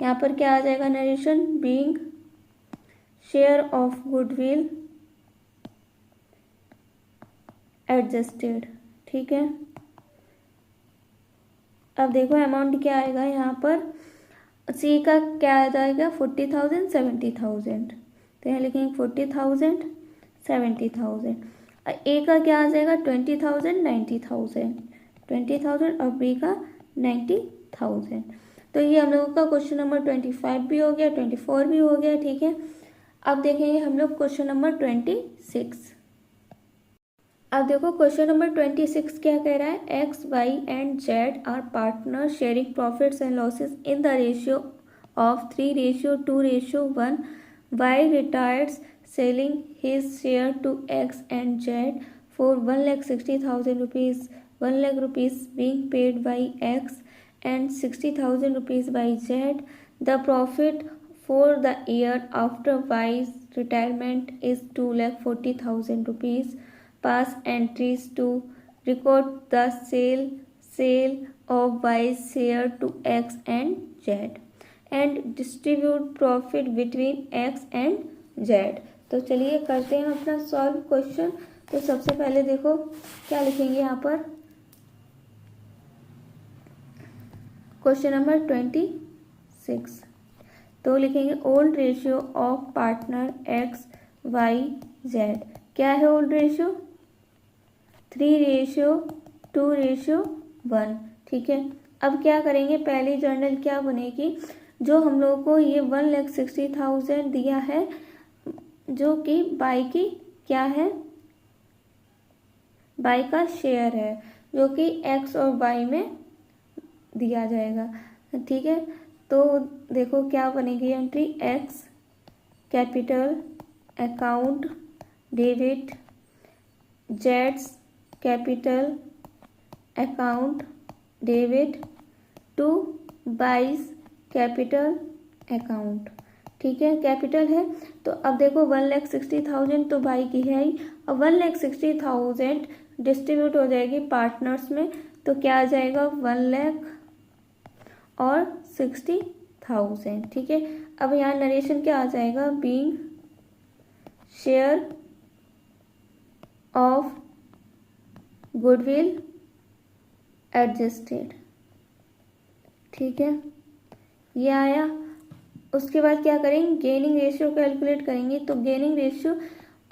यहाँ पर क्या आ जाएगा? Narration being share of goodwill adjusted. ठीक है, अब देखो अमाउंट क्या आएगा यहाँ पर? सी का क्या आ जाएगा? 40,000 70,000, तो यहाँ लिखेंगे 40,000 70,000। ए का क्या आ जाएगा? 20,000 90,000 20,000 और बी का 90,000। तो ये हम लोगों का क्वेश्चन नंबर 25 भी हो गया, 24 भी हो गया। ठीक है, अब देखेंगे हम लोग क्वेश्चन नंबर 26। अब देखो क्वेश्चन नंबर 26 क्या कह रहा है? X Y and Z are partner sharing profits and losses in the ratio of 3:2:1। Y retires selling his share to X and Z for 1,60,000 rupees. 1 lakh rupees being paid by X and 60,000 rupees by Z. The profit for the year after Y's retirement is 2,40,000 rupees. Pass entries to record the sale of Y share to X and Z and distribute profit between X and Z. तो चलिए करते हैं अपना solve question. तो सबसे पहले देखो क्या लिखेंगे यहाँ पर. Question number 26. तो लिखेंगे old ratio of partner X Y Z. क्या है ओल्ड रेशियो? 3:2:1. ठीक है. अब क्या करेंगे, पहली जर्नल क्या बनेगी, जो हम लोगों को ये 1,60,000 दिया है जो कि बाई की क्या है, बाई का शेयर है जो कि एक्स और वाई में दिया जाएगा. ठीक है. तो देखो क्या बनेगी entry, X capital account debit जेड्स capital account debit to Y's capital account. ठीक है. कैपिटल है तो अब देखो 1,60,000 तो बाई की है ही. अब 1,60,000 डिस्ट्रीब्यूट हो जाएगी पार्टनर्स में. तो क्या आ जाएगा 1,60,000. ठीक है. अब यहाँ नरेशन क्या आ जाएगा, being share of goodwill adjusted. ठीक है. ये आया. उसके बाद क्या करेंगे, गेनिंग रेशियो कैलकुलेट करेंगे. तो gaining ratio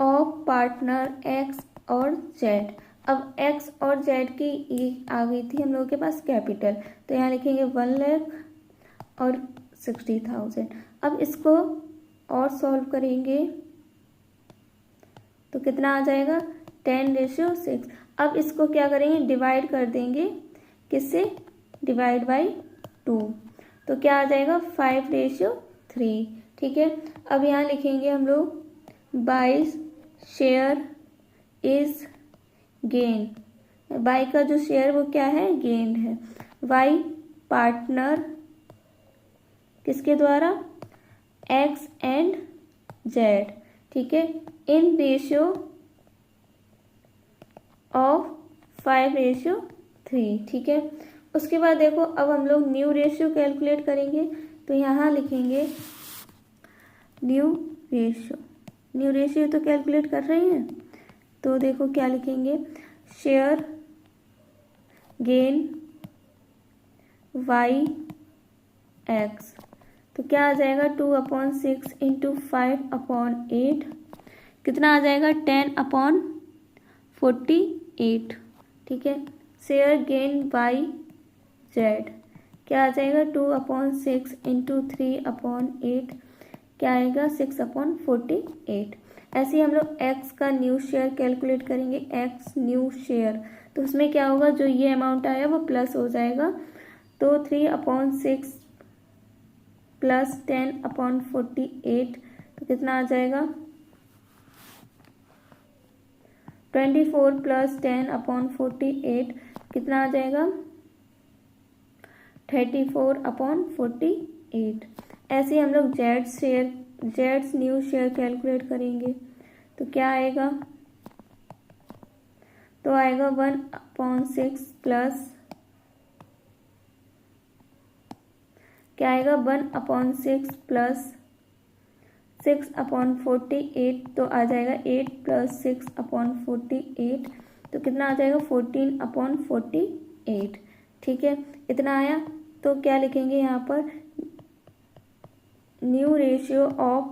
of partner x और जेड. अब एक्स और जेड की ये आ गई थी हम लोगों के पास कैपिटल. तो यहाँ लिखेंगे 1,60,000. अब इसको और सॉल्व करेंगे तो कितना आ जाएगा 10:6. अब इसको क्या करेंगे, डिवाइड कर देंगे किससे, डिवाइड बाई 2. तो क्या आ जाएगा 5:3. ठीक है. अब यहाँ लिखेंगे हम लोग 22 शेयर इज गेन. बाई का जो शेयर वो क्या है, गेन है. वाई पार्टनर किसके द्वारा, एक्स एंड जेड. ठीक है. In ratio of 5:3. ठीक है. उसके बाद देखो अब हम लोग न्यू रेशियो कैलकुलेट करेंगे. तो यहाँ लिखेंगे न्यू रेशियो तो कैलकुलेट कर रहे हैं. तो देखो क्या लिखेंगे, शेयर गेन वाई एक्स. तो क्या आ जाएगा 2/6 इंटू 5/8. कितना आ जाएगा 10/48. ठीक है. शेयर गेन बाई जेड क्या आ जाएगा 2/6 इंटू 3/8. क्या आएगा 6/48. ऐसे ही हम लोग एक्स का न्यू शेयर कैलकुलेट करेंगे. एक्स न्यू शेयर तो उसमें क्या होगा, जो ये अमाउंट आया वो प्लस हो जाएगा. तो 3/6 प्लस 10/48. तो कितना आ जाएगा 24 प्लस 10/48. कितना आ जाएगा 34/48. ऐसे हम लोग जेड्स न्यू शेयर कैलकुलेट करेंगे. तो क्या आएगा, तो आएगा 1/6 प्लस क्या आएगा 1/6 प्लस 6/48. तो आ जाएगा 8 प्लस 6/48. तो कितना आ जाएगा 14/48. ठीक है. इतना आया. तो क्या लिखेंगे यहाँ पर, new ratio of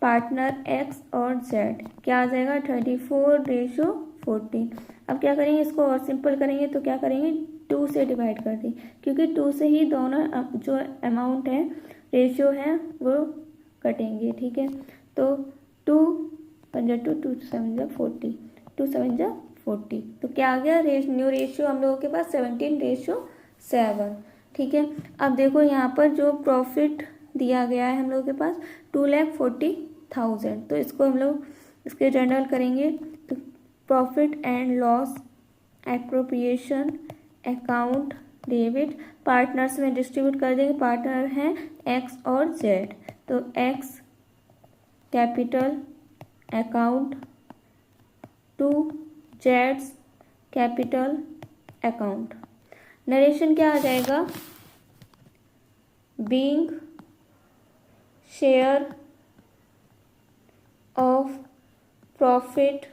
partner x और जेड. क्या आ जाएगा 34:14. अब क्या करेंगे, इसको और सिंपल करेंगे. तो क्या करेंगे 2 से डिवाइड कर दें, क्योंकि 2 से ही दोनों जो अमाउंट है रेशियो है वो कटेंगे. ठीक है. तो 2 × 2 2 7 40 2 7 40. तो क्या आ गया, न्यू रेशियो हम लोगों के पास 17:7. ठीक है. अब देखो यहाँ पर जो प्रॉफिट दिया गया है हम लोगों के पास 2,40,000. तो इसको हम लोग इसके जर्नल करेंगे. तो profit and loss appropriation account debit partners में डिस्ट्रीब्यूट कर देंगे. पार्टनर हैं एक्स और जेड. तो एक्स कैपिटल अकाउंट टू जेड्स कैपिटल अकाउंट। नरेशन क्या आ जाएगा, being share of profit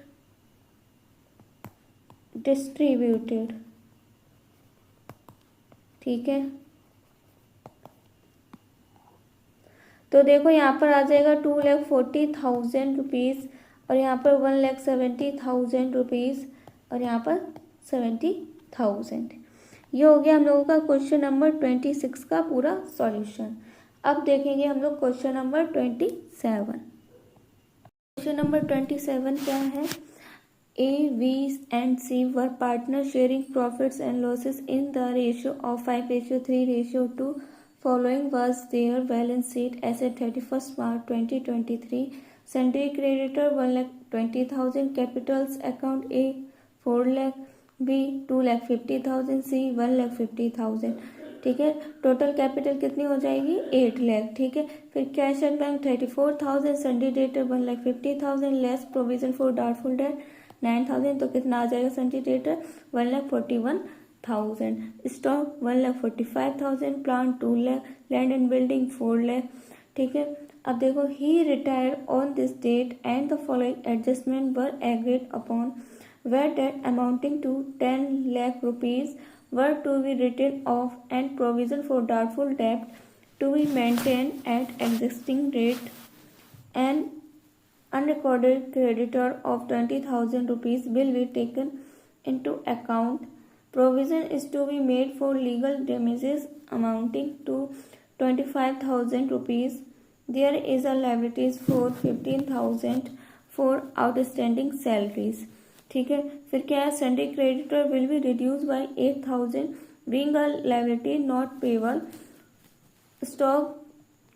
distributed. ठीक है, तो देखो यहाँ पर आ जाएगा 2,40,000 रुपीज़ और यहाँ पर 1,70,000 रुपीज़ और यहाँ पर 70,000। ये हो गया हम लोगों का क्वेश्चन नंबर 26 का पूरा सॉल्यूशन। अब देखेंगे हम लोग क्वेश्चन नंबर 27। क्वेश्चन नंबर 27 क्या है, A, B and C were partners sharing profits and losses in the ratio of 5:3:2. Following was their balance sheet as at 31st March 2023. Sundry creditor 1,20,000, capitals account A 4 lakh, B 2,50,000, C 1,50,000। ठीक है, total capital कितनी हो जाएगी 8 लाख। ठीक है, फिर cash at bank 34,000, sundry debtor 1,50,000 less provision for doubtful debt 9,000, तो कितना आ जाएगा sundry debtor 1,41,000, stock 1,45,000, plant 2 lakh, land and building 4 lakh. ठीक है, अब देखो he retired on this date and the following adjustment were agreed upon where debt amounting to 10 lakh rupees were to be written off and provision for doubtful debt to be maintained at existing rate. An unrecorded creditor of 20,000 rupees will be taken into account. Provision is to be made for legal damages amounting to 25,000 rupees. There is a liabilities for 15,000 for outstanding salaries. ठीक है, फिर क्या है, sundry creditor will be reduce by 8,000 being a liability not payable. Stock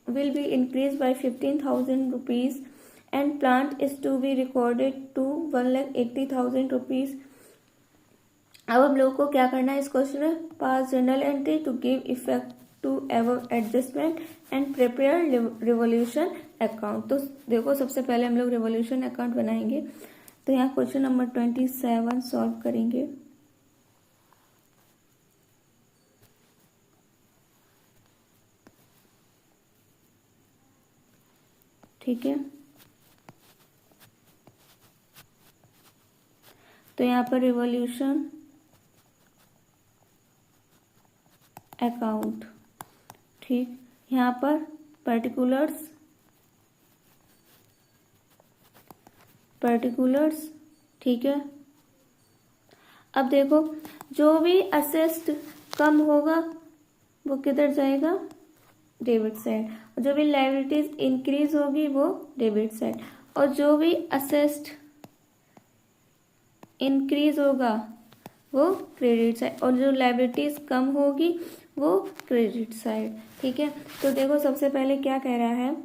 will be increase by 15,000 rupees and plant is to be recorded to 1,80,000 rupees. अब हम लोग को क्या करना है इस क्वेश्चन में, pass journal entry to give effect to ever adjustment and prepare revolution account. तो देखो सबसे पहले हम लोग रिवोल्यूशन अकाउंट बनाएंगे। तो यहाँ क्वेश्चन नंबर 27 सॉल्व करेंगे। ठीक है, तो यहाँ पर रिवोल्यूशन अकाउंट, ठीक, यहाँ पर पर्टिकुलर्स ठीक है। अब देखो जो भी असेस्ड कम होगा वो किधर जाएगा, डेबिट साइड, और जो भी लायबिलिटीज इंक्रीज होगी वो डेबिट साइड, और जो भी असेस्ड इंक्रीज होगा वो क्रेडिट साइड, और जो लायबिलिटीज कम होगी वो क्रेडिट साइड। ठीक है, तो देखो सबसे पहले क्या कह रहा है,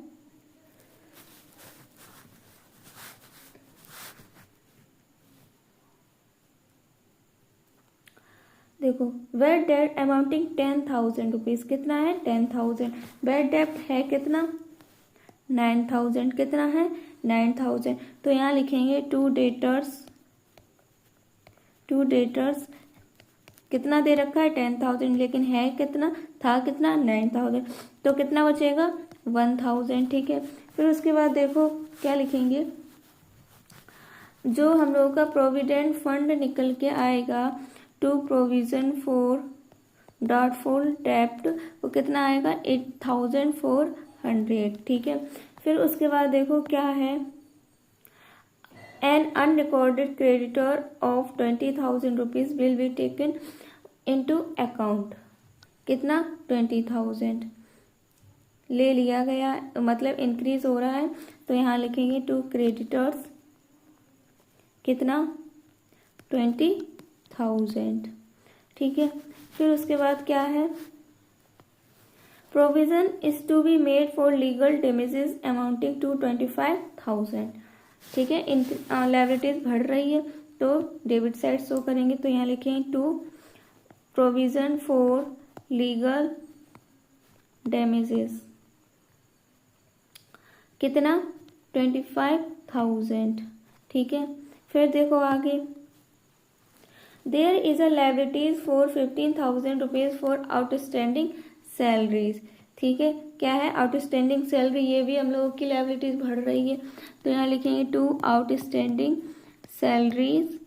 देखो वेट डेट अमाउंटिंग 10,000 रुपीज, कितना है 10,000, वेट डेट है कितना 9,000, कितना है 9,000, तो यहाँ लिखेंगे टू डेटर्स कितना दे रखा है 10,000, लेकिन है कितना, था कितना 9,000, तो कितना बचेगा 1,000। ठीक है, फिर उसके बाद देखो क्या लिखेंगे, जो हम लोगों का प्रोविडेंट फंड निकल के आएगा टू प्रोविजन फॉर डाउटफुल डेब्ट, वो कितना आएगा 8,400। ठीक है, फिर उसके बाद देखो क्या है, an unrecorded creditor of 20,000 rupees will be taken into account, कितना 20,000 ले लिया गया, मतलब इंक्रीज हो रहा है, तो यहाँ लिखेंगे टू क्रेडिटर्स कितना 20,000। ठीक है, फिर उसके बाद क्या है, provision is to be made for legal damages amounting to 25,000। ठीक है, इन लायबिलिटीज बढ़ रही है तो डेबिट साइड शो करेंगे, तो यहाँ लिखेंगे to provision for legal damages कितना 25,000, ठीक है। फिर देखो आगे, there is a liabilities for 15,000 rupees for outstanding salaries, ठीक है। क्या है आउटस्टैंडिंग सैलरी, ये भी हम लोगों की लायबिलिटीज बढ़ रही है, तो यहाँ लिखेंगे टू आउटस्टैंडिंग सैलरीज,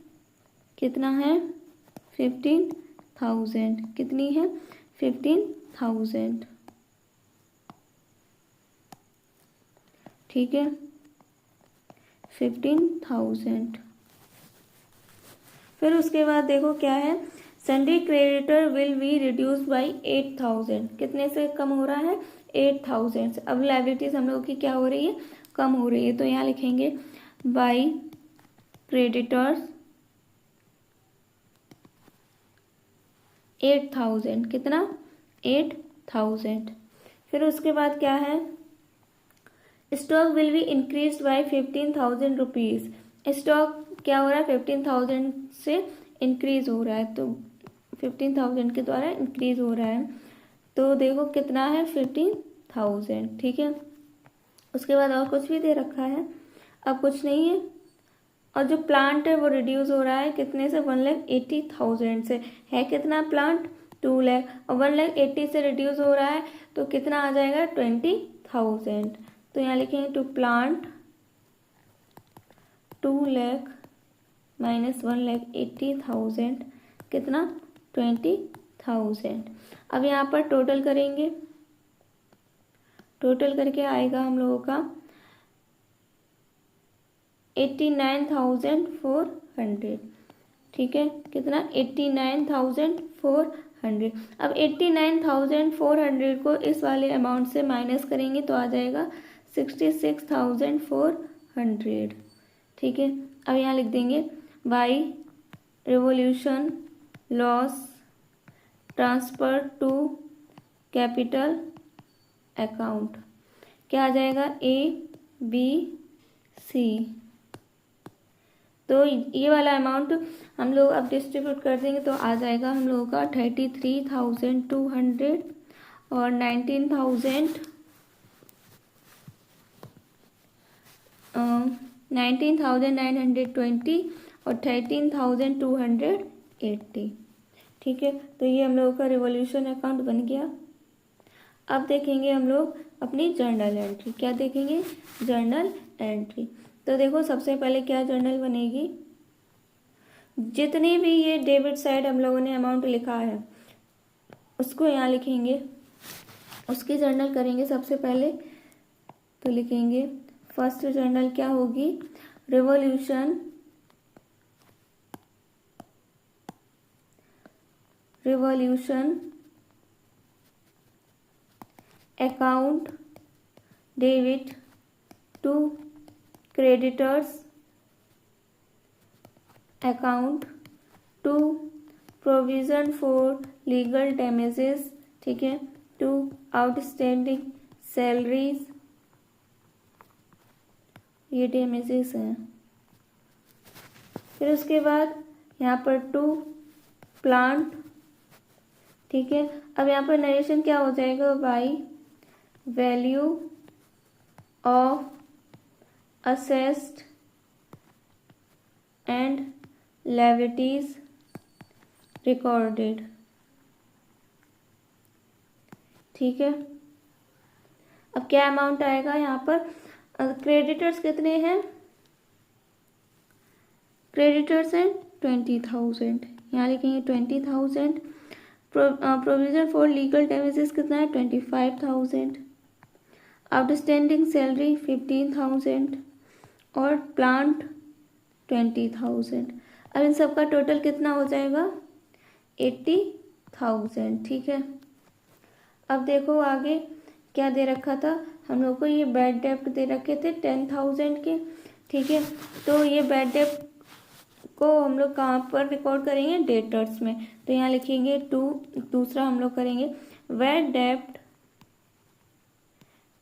कितना है 15,000, कितनी है 15,000, ठीक है 15,000। फिर उसके बाद देखो क्या है, sundry creditor will be reduce by 8,000, कितने से कम हो रहा है 8,000 से। अब लायबिलिटीज हम लोग की क्या हो रही है, कम हो रही है, तो यहाँ लिखेंगे बाई क्रेडिटर्स 8,000, कितना 8,000। फिर उसके बाद क्या है, stock will be increase by 15,000 rupees, stock क्या हो रहा है 15,000 से इंक्रीज हो रहा है, तो 15,000 के द्वारा इंक्रीज हो रहा है, तो देखो कितना है 15,000, ठीक है। उसके बाद और कुछ भी दे रखा है, अब कुछ नहीं है। और जो प्लांट है वो रिड्यूस हो रहा है कितने से 1,80,000 से, है कितना प्लांट 2 लाख, और 1,80,000 से रिड्यूस हो रहा है तो कितना आ जाएगा 20,000, तो यहाँ लिखेंगे टू प्लांट 2 लाख माइनस 1,80,000, कितना 20,000। अब यहाँ पर टोटल करेंगे, टोटल करके आएगा हम लोगों का 89,400, ठीक है, कितना 89,400। अब 89,400 को इस वाले अमाउंट से माइनस करेंगे तो आ जाएगा 66,400, ठीक है। अब यहाँ लिख देंगे by revolution loss transfer to capital account, क्या आ जाएगा ABC, तो ये वाला अमाउंट हम लोग अब डिस्ट्रीब्यूट कर देंगे तो आ जाएगा हम लोगों का 33,200 और 19,920 और 13,280, ठीक है। तो ये हम लोगों का रिवॉल्यूशन अकाउंट बन गया। अब देखेंगे हम लोग अपनी जर्नल एंट्री, क्या देखेंगे जर्नल एंट्री। तो देखो सबसे पहले क्या जर्नल बनेगी, जितनी भी ये डेबिट साइड हम लोगों ने अमाउंट लिखा है उसको यहाँ लिखेंगे, उसकी जर्नल करेंगे सबसे पहले। तो लिखेंगे फर्स्ट जर्नल क्या होगी, revolution account debit to creditors account to provision for legal damages, ठीक है, टू आउटस्टैंडिंग सैलरीज, ये डैमेजेस हैं। फिर उसके बाद यहाँ पर टू प्लांट, ठीक है। अब यहाँ पर नरेशन क्या हो जाएगा, by value of assessed and liabilities recorded, ठीक है। अब क्या अमाउंट आएगा यहाँ पर, क्रेडिटर्स कितने हैं, क्रेडिटर्स हैं 20,000, यहाँ लिखेंगे 20,000। प्रोविजन फॉर लीगल डैमेजेस कितना है 25,000, आउटस्टैंडिंग सैलरी 15,000 और प्लांट 20,000। अब इन सब का टोटल कितना हो जाएगा 80,000, ठीक है। अब देखो आगे क्या दे रखा था हम लोग को, ये बैड डेप्ट दे रखे थे 10,000 के, ठीक है। तो ये बैड डेप्ट को हम लोग कहाँ पर रिकॉर्ड करेंगे, डेटर्स में, तो यहाँ लिखेंगे दूसरा हम लोग करेंगे बैड डेप्ट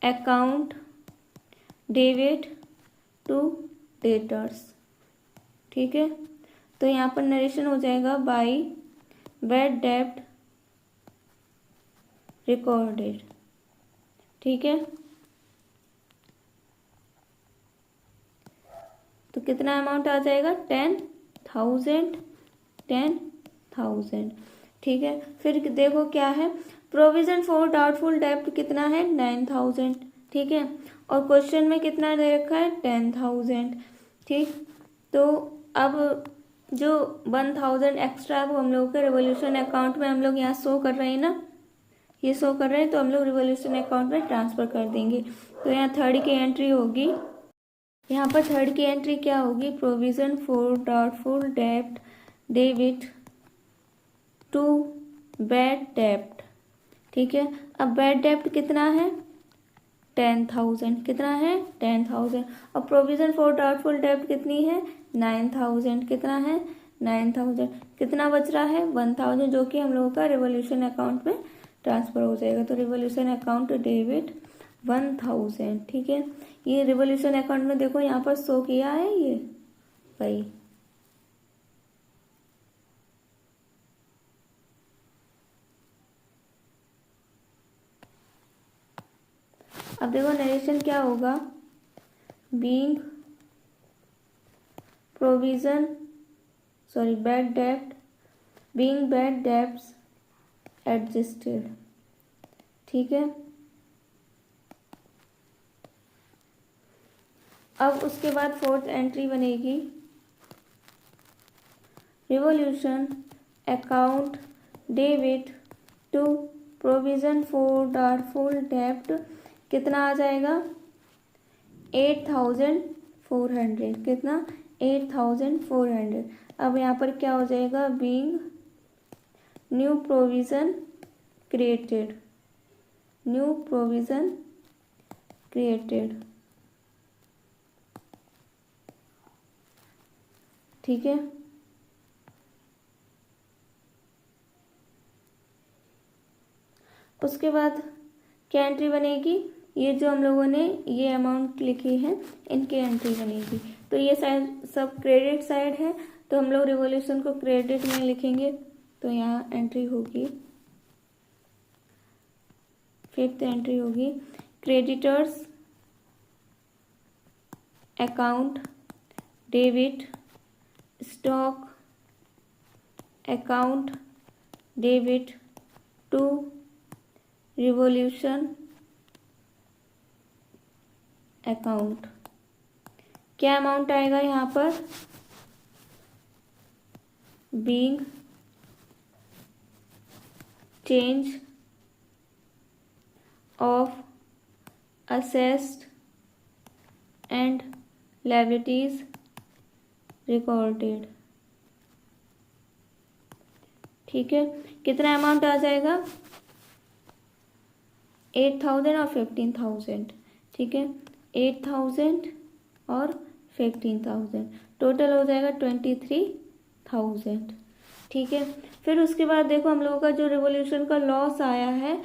अकाउंट डेबिट टू डेटर्स, ठीक है। तो यहाँ पर नरेशन हो जाएगा बाई बैड डेप्ट रिकॉर्डेड, ठीक है। तो कितना अमाउंट आ जाएगा 10,000, 10,000। ठीक है, फिर देखो क्या है, प्रोविजन फॉर डाउटफुल डेब्ट कितना है 9,000। ठीक है, और क्वेश्चन में कितना दे रखा है 10,000। ठीक, तो अब जो 1,000 एक्स्ट्रा है वो हम लोग के रिवोल्यूशन अकाउंट में हम लोग यहाँ शो कर रहे हैं ना, ये शो कर रहे हैं, तो हम लोग रिवोल्यूशन अकाउंट में ट्रांसफ़र कर देंगे। तो यहाँ थर्ड की एंट्री होगी, यहाँ पर थर्ड की एंट्री क्या होगी, प्रोविजन फॉर डाउटफुल डेब्ट डेबिट टू बैड डेब्ट। ठीक है, अब बैड डेब्ट कितना है 10,000, कितना है 10,000, और प्रोविजन फॉर डाउटफुल डेब्ट कितनी है 9,000, कितना है 9,000, कितना बच रहा है 1,000, जो कि हम लोगों का रिवोल्यूशन अकाउंट में ट्रांसफ़र हो जाएगा। तो रिवोल्यूशन अकाउंट डेबिट 1,000। ठीक है, ये रिवोल्यूशन अकाउंट में देखो यहाँ पर शो किया है ये भाई। अब देखो नरेशन क्या होगा, बीइंग प्रोविजन बैड डेब्ट, बीइंग बैड डेब्ट्स एडजस्टेड। ठीक है, अब उसके बाद फोर्थ एंट्री बनेगी, revolution account debit to provision for doubtful डेब्ट, कितना आ जाएगा 8,400, कितना 8,400। अब यहाँ पर क्या हो जाएगा, being new provision created, new provision created. ठीक है, उसके बाद क्या एंट्री बनेगी, ये जो हम लोगों ने ये अमाउंट लिखी है इनकी एंट्री बनेगी। तो ये साइड सब क्रेडिट साइड है, तो हम लोग रिवोल्यूशन को क्रेडिट में लिखेंगे। तो यहाँ एंट्री होगी, फिफ्थ एंट्री होगी, creditors account debit stock account debit to revolution account. क्या अमाउंट आएगा यहाँ पर, being change of assessed and liabilities recorded. ठीक है, कितना अमाउंट आ जाएगा 8,000 और 15,000। ठीक है, 8,000 और 15,000, टोटल हो जाएगा 23,000। ठीक है, फिर उसके बाद देखो हम लोगों का जो रिवोल्यूशन का लॉस आया है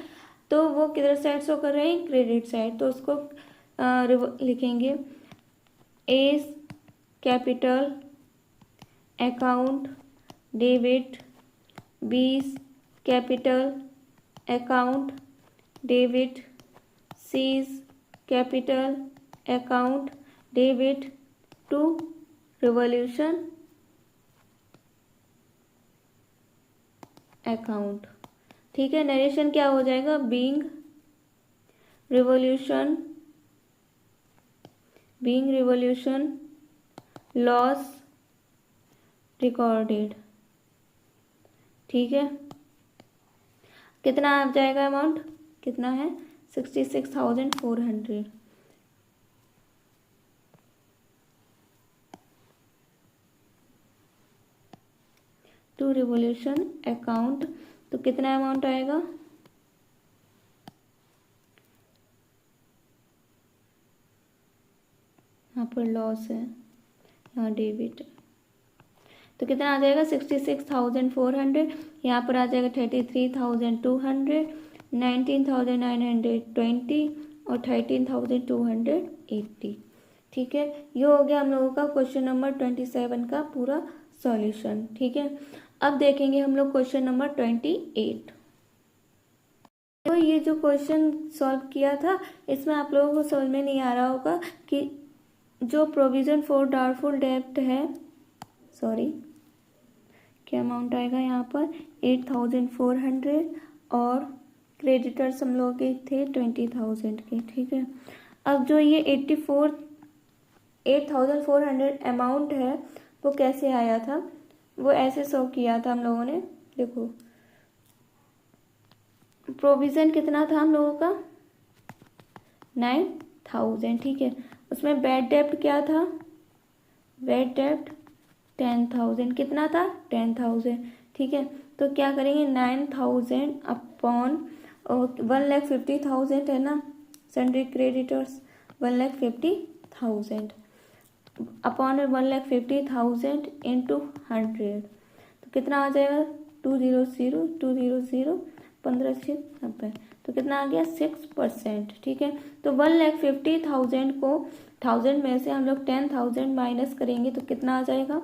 तो वो किधर साइड शो कर रहे हैं, क्रेडिट साइड। तो उसको लिखेंगे एस कैपिटल अकाउंट डेबिट, बीस capital account debit, seize capital account debit to revolution account. ठीक है, नरेशन क्या हो जाएगा, बीइंग रिवोल्यूशन लॉस रिकॉर्डेड। ठीक है, कितना आ जाएगा अमाउंट, कितना है 66,400। टू रिवोल्यूशन अकाउंट, तो कितना अमाउंट आएगा, यहाँ पर लॉस है, यहाँ डेबिट, तो कितना आ जाएगा 66,400। यहाँ पर आ जाएगा 33,200, 19,920 और 13,280। ठीक है, ये हो गया हम लोगों का क्वेश्चन नंबर 27 का पूरा सॉल्यूशन। ठीक है, अब देखेंगे हम लोग क्वेश्चन नंबर 28। तो ये जो क्वेश्चन सॉल्व किया था इसमें आप लोगों को समझ में नहीं आ रहा होगा कि जो प्रोविज़न फॉर डाउटफुल डेब्ट है, सॉरी, क्या अमाउंट आएगा यहाँ पर 8400 और क्रेडिटर्स हम लोग के थे 20,000 के, ठीक है। अब जो ये 8400 अमाउंट है वो कैसे आया था, वो ऐसे शो किया था हम लोगों ने। देखो प्रोविज़न कितना था हम लोगों का 9,000, ठीक है। उसमें बैड डेब्ट क्या था, बैड डेब्ट 10,000, कितना था 10,000, ठीक है। तो क्या करेंगे 9,000 अपॉन 1,50,000 है ना, सन्ड्री क्रेडिटर्स 1,50,000 अपॉन 1,50,000 इंटू 100, तो कितना आ जाएगा 200 15,90, तो कितना आ गया 6%, ठीक है। तो 1,50,000 को 1000 में से हम लोग 10,000 माइनस करेंगे तो कितना आ जाएगा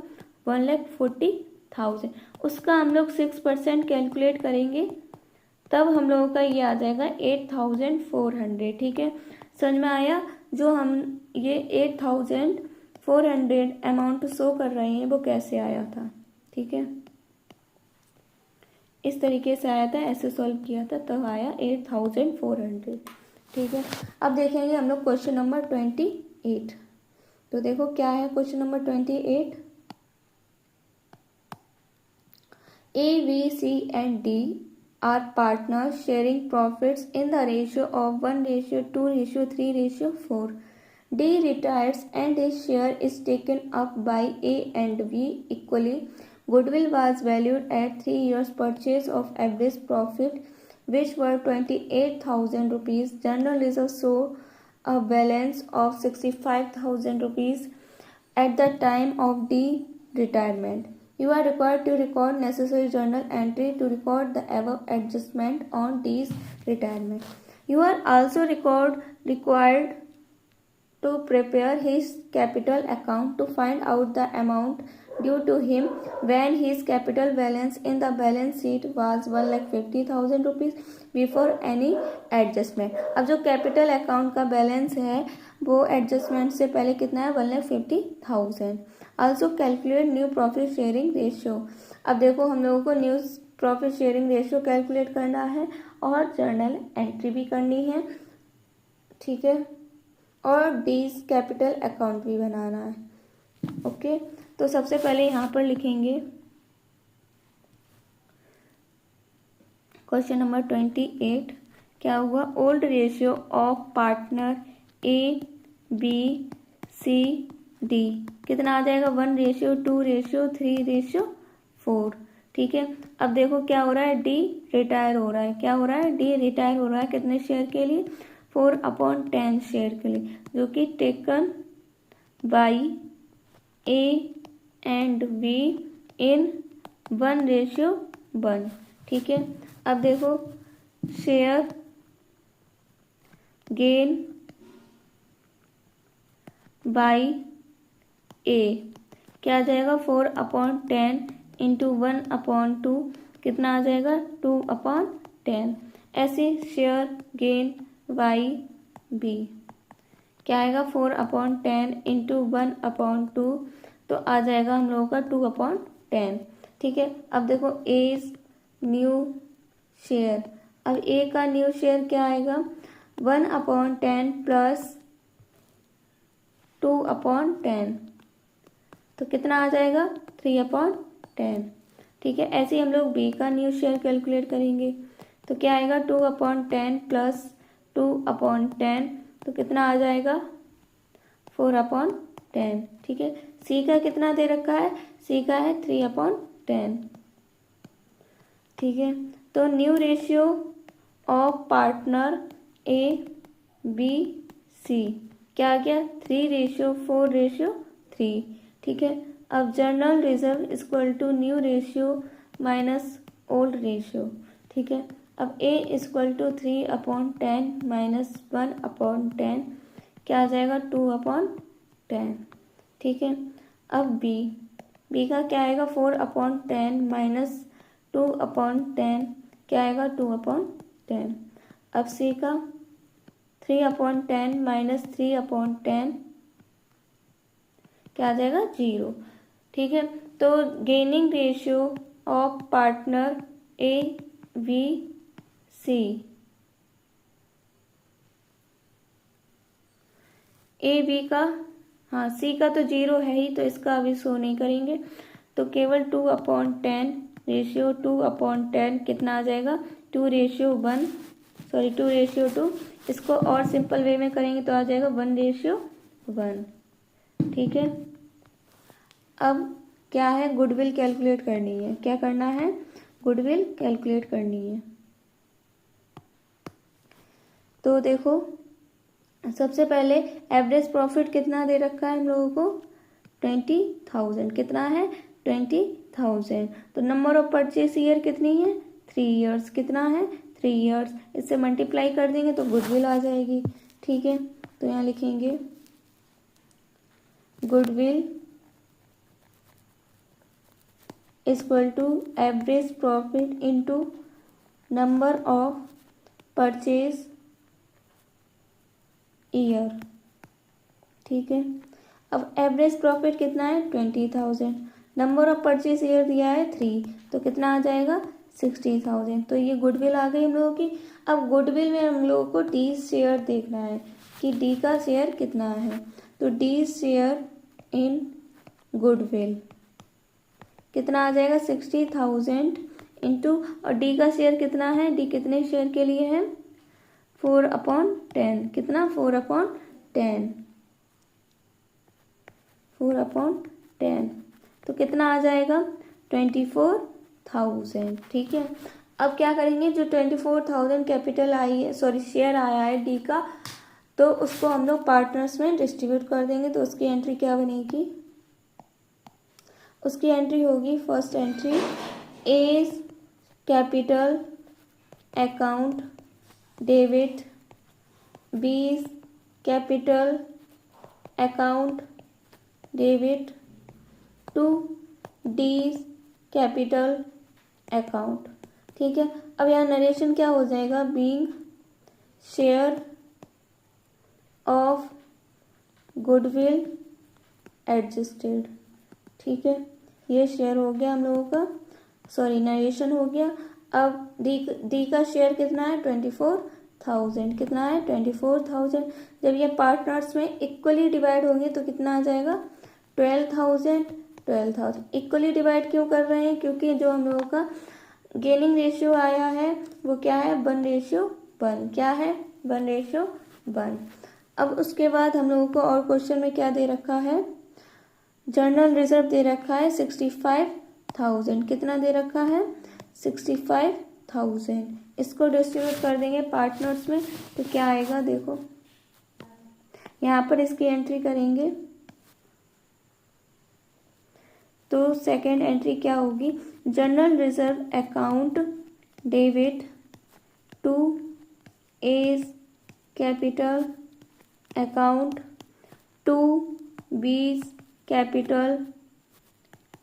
1,40,000, उसका हम लोग 6% कैलकुलेट करेंगे तब हम लोगों का ये आ जाएगा 8,400, ठीक है। समझ में आया, जो हम ये 8,400 अमाउंट शो कर रहे हैं वो कैसे आया था, ठीक है। इस तरीके से आया था, ऐसे सॉल्व किया था तब आया 8,400, ठीक है। अब देखेंगे हम लोग क्वेश्चन नंबर 28। तो देखो क्या है question number 28। A, B, C and D are partners sharing profits in the ratio of 1:2:3:4. D retires and his share is taken up by A and B equally. Goodwill was valued at 3 years purchase of average profit, which were 28,000 rupees. General reserves show a balance of 65,000 rupees at the time of D retirement. You are required to record necessary journal entry to record the above adjustment on D's retirement. You are also required to prepare his capital account to find out the amount due to him when his capital balance in the balance sheet was 1,50,000 rupees before any adjustment. अब जो capital account का balance है वो adjustment से पहले कितना है 1,50,000. Also calculate new profit sharing ratio. अब देखो हम लोगों को new profit sharing ratio calculate करना है और जर्नल एंट्री भी करनी है, ठीक है, और डीज कैपिटल अकाउंट भी बनाना है, ओके। तो सबसे पहले यहाँ पर लिखेंगे क्वेश्चन नंबर 28 क्या हुआ, old ratio of partner A B C D कितना आ जाएगा 1:2:3:4, ठीक है। अब देखो क्या हो रहा है, डी रिटायर हो रहा है, क्या हो रहा है, डी रिटायर हो रहा है कितने शेयर के लिए 4/10 शेयर के लिए, जो कि taken by A and be in 1:1, ठीक है। अब देखो शेयर गेन बाई ए क्या आ जाएगा 4/10 इंटू 1/2 कितना आ जाएगा 2/10। ऐसे शेयर गेन बाई बी क्या आएगा 4/10 इंटू 1/2 तो आ जाएगा हम लोगों का 2/10, ठीक है। अब देखो ए न्यू शेयर, अब ए का न्यू शेयर क्या आएगा 1/10 प्लस 2/10 तो कितना आ जाएगा 3/10, ठीक है। ऐसे ही हम लोग बी का न्यू शेयर कैलकुलेट करेंगे तो क्या आएगा 2/10 प्लस 2/10 तो कितना आ जाएगा 4/10, ठीक है। सी का कितना दे रखा है, सी का है 3/10, ठीक है। तो new ratio of partner A B C क्या आ गया 3:4:3, ठीक है। अब general reserve equal to new ratio minus old ratio, ठीक है। अब ए इक्वल टू 3/10 माइनस 1/10 क्या आ जाएगा 2/10, ठीक है। अब बी का क्या आएगा 4/10 माइनस 2/10 क्या आएगा 2/10। अब सी का 3/10 माइनस 3/10 क्या आ जाएगा 0। ठीक है, तो gaining ratio of partner A B C, A B का, हाँ सी का तो 0 है ही, तो इसका अभी शो नहीं करेंगे, तो केवल 2/10 रेशियो 2/10 कितना आ जाएगा 2:1, सॉरी 2:2। इसको और सिंपल वे में करेंगे तो आ जाएगा 1:1। ठीक है, अब क्या है, गुडविल कैलकुलेट करनी है। क्या करना है, गुडविल कैलकुलेट करनी है। तो देखो सबसे पहले एवरेज प्रॉफिट कितना दे रखा है हम लोगों को 20,000, कितना है 20,000। तो नंबर ऑफ परचेस ईयर कितनी है 3 ईयर्स, कितना है 3 ईयर्स। इससे मल्टीप्लाई कर देंगे तो गुडविल आ जाएगी। ठीक है, तो यहाँ लिखेंगे goodwill equal to average profit into number of purchase year. ठीक है, अब एवरेज प्रॉफिट कितना है 20,000, नंबर ऑफ परचेज ईयर दिया है 3, तो कितना आ जाएगा 60,000। तो ये गुडविल आ गई हम लोगों की। अब गुडविल में हम लोगों को डी शेयर देखना है कि डी का शेयर कितना है। तो डी शेयर इन गुडविल कितना आ जाएगा 60,000 इंटू, और डी का शेयर कितना है, डी कितने शेयर के लिए है 4/10, कितना 4/10, 4/10, तो कितना आ जाएगा 24,000। ठीक है, अब क्या करेंगे, जो 24,000 कैपिटल आई है, सॉरी शेयर आया है डी का, तो उसको हम लोग पार्टनर्स में डिस्ट्रीब्यूट कर देंगे। तो उसकी एंट्री क्या बनेगी, उसकी एंट्री होगी, first entry A capital account debit, B capital account debit to D capital account. ठीक है, अब यहाँ नरेशन क्या हो जाएगा, being share of goodwill adjusted. ठीक है, ये शेयर हो गया हम लोगों का, सॉरी नरेशन हो गया। अब डी का शेयर कितना है 24,000, कितना है 24,000। जब ये पार्टनर्स में इक्वली डिवाइड होंगे तो कितना आ जाएगा 12,000। इक्वली डिवाइड क्यों कर रहे हैं, क्योंकि जो हम लोगों का गेनिंग रेशियो आया है वो क्या है 1:1, क्या है 1:1। अब उसके बाद हम लोगों को और क्वेश्चन में क्या दे रखा है, जर्नल रिजर्व दे रखा है 65,000, कितना दे रखा है 65,000। इसको डिस्ट्रीब्यूट कर देंगे पार्टनर्स में तो क्या आएगा, देखो यहाँ पर इसकी एंट्री करेंगे तो सेकेंड एंट्री क्या होगी, general reserve account debit to A's capital account to B's capital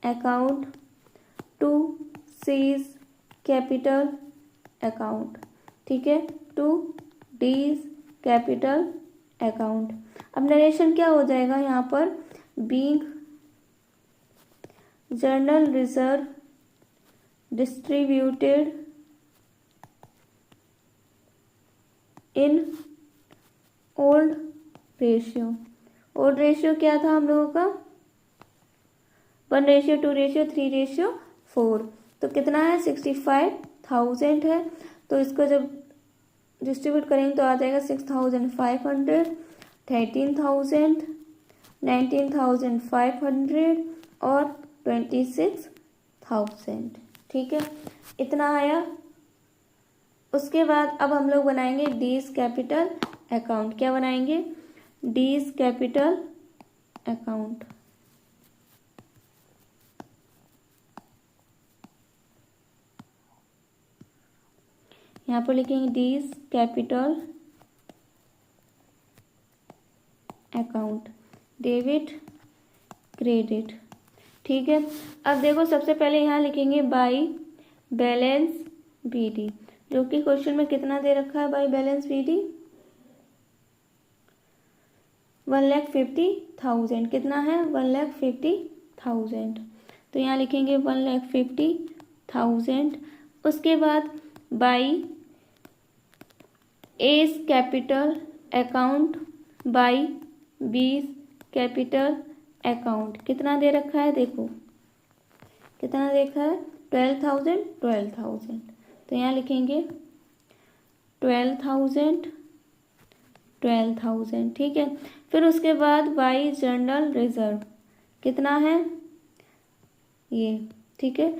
account to C's capital account. ठीक है, टू डीज कैपिटल अकाउंट। अब नरेशन क्या हो जाएगा यहाँ पर, being general reserve distributed in old ratio. Old ratio क्या था हम लोगों का 1:2:3:4, तो कितना है 65,000 है। तो इसको जब डिस्ट्रीब्यूट करेंगे तो आ जाएगा 6,500, 13,000, 19,500 और 26,000। ठीक है, इतना आया। उसके बाद अब हम लोग बनाएंगे डीज कैपिटल अकाउंट। क्या बनाएंगे, डीज कैपिटल अकाउंट। यहाँ पर लिखेंगे डीज कैपिटल अकाउंट, डेबिट क्रेडिट। ठीक है, अब देखो सबसे पहले यहाँ लिखेंगे बाई बैलेंस बीडी, जो कि क्वेश्चन में कितना दे रखा है बाई बैलेंस बीडी 1,50,000 कितना है 1,50,000। तो यहाँ लिखेंगे 1,50,000। उसके बाद by S capital account by बीस कैपिटल अकाउंट कितना दे रखा है, देखो कितना देखा है 12,000। तो यहाँ लिखेंगे 12,000 ठीक है। फिर उसके बाद बाई जनरल रिजर्व कितना है ये, ठीक है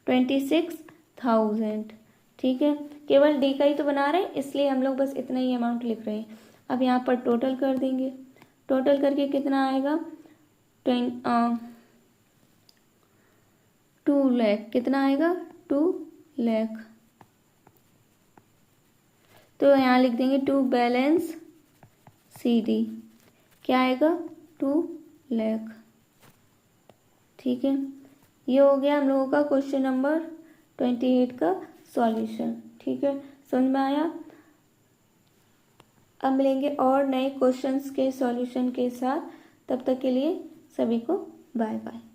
26,000 ठीक है। केवल डी का ही तो बना रहे हैं इसलिए हम लोग बस इतना ही अमाउंट लिख रहे हैं। अब यहाँ पर टोटल कर देंगे, टोटल करके कितना आएगा 2 लाख, कितना आएगा 2 लाख। तो यहाँ लिख देंगे टू बैलेंस CD क्या आएगा 2 लाख ठीक है। ये हो गया हम लोगों का क्वेश्चन नंबर 28 का सॉल्यूशन ठीक है, समझ में आया। अब मिलेंगे और नए क्वेश्चंस के सॉल्यूशन के साथ, तब तक के लिए सभी को बाय बाय।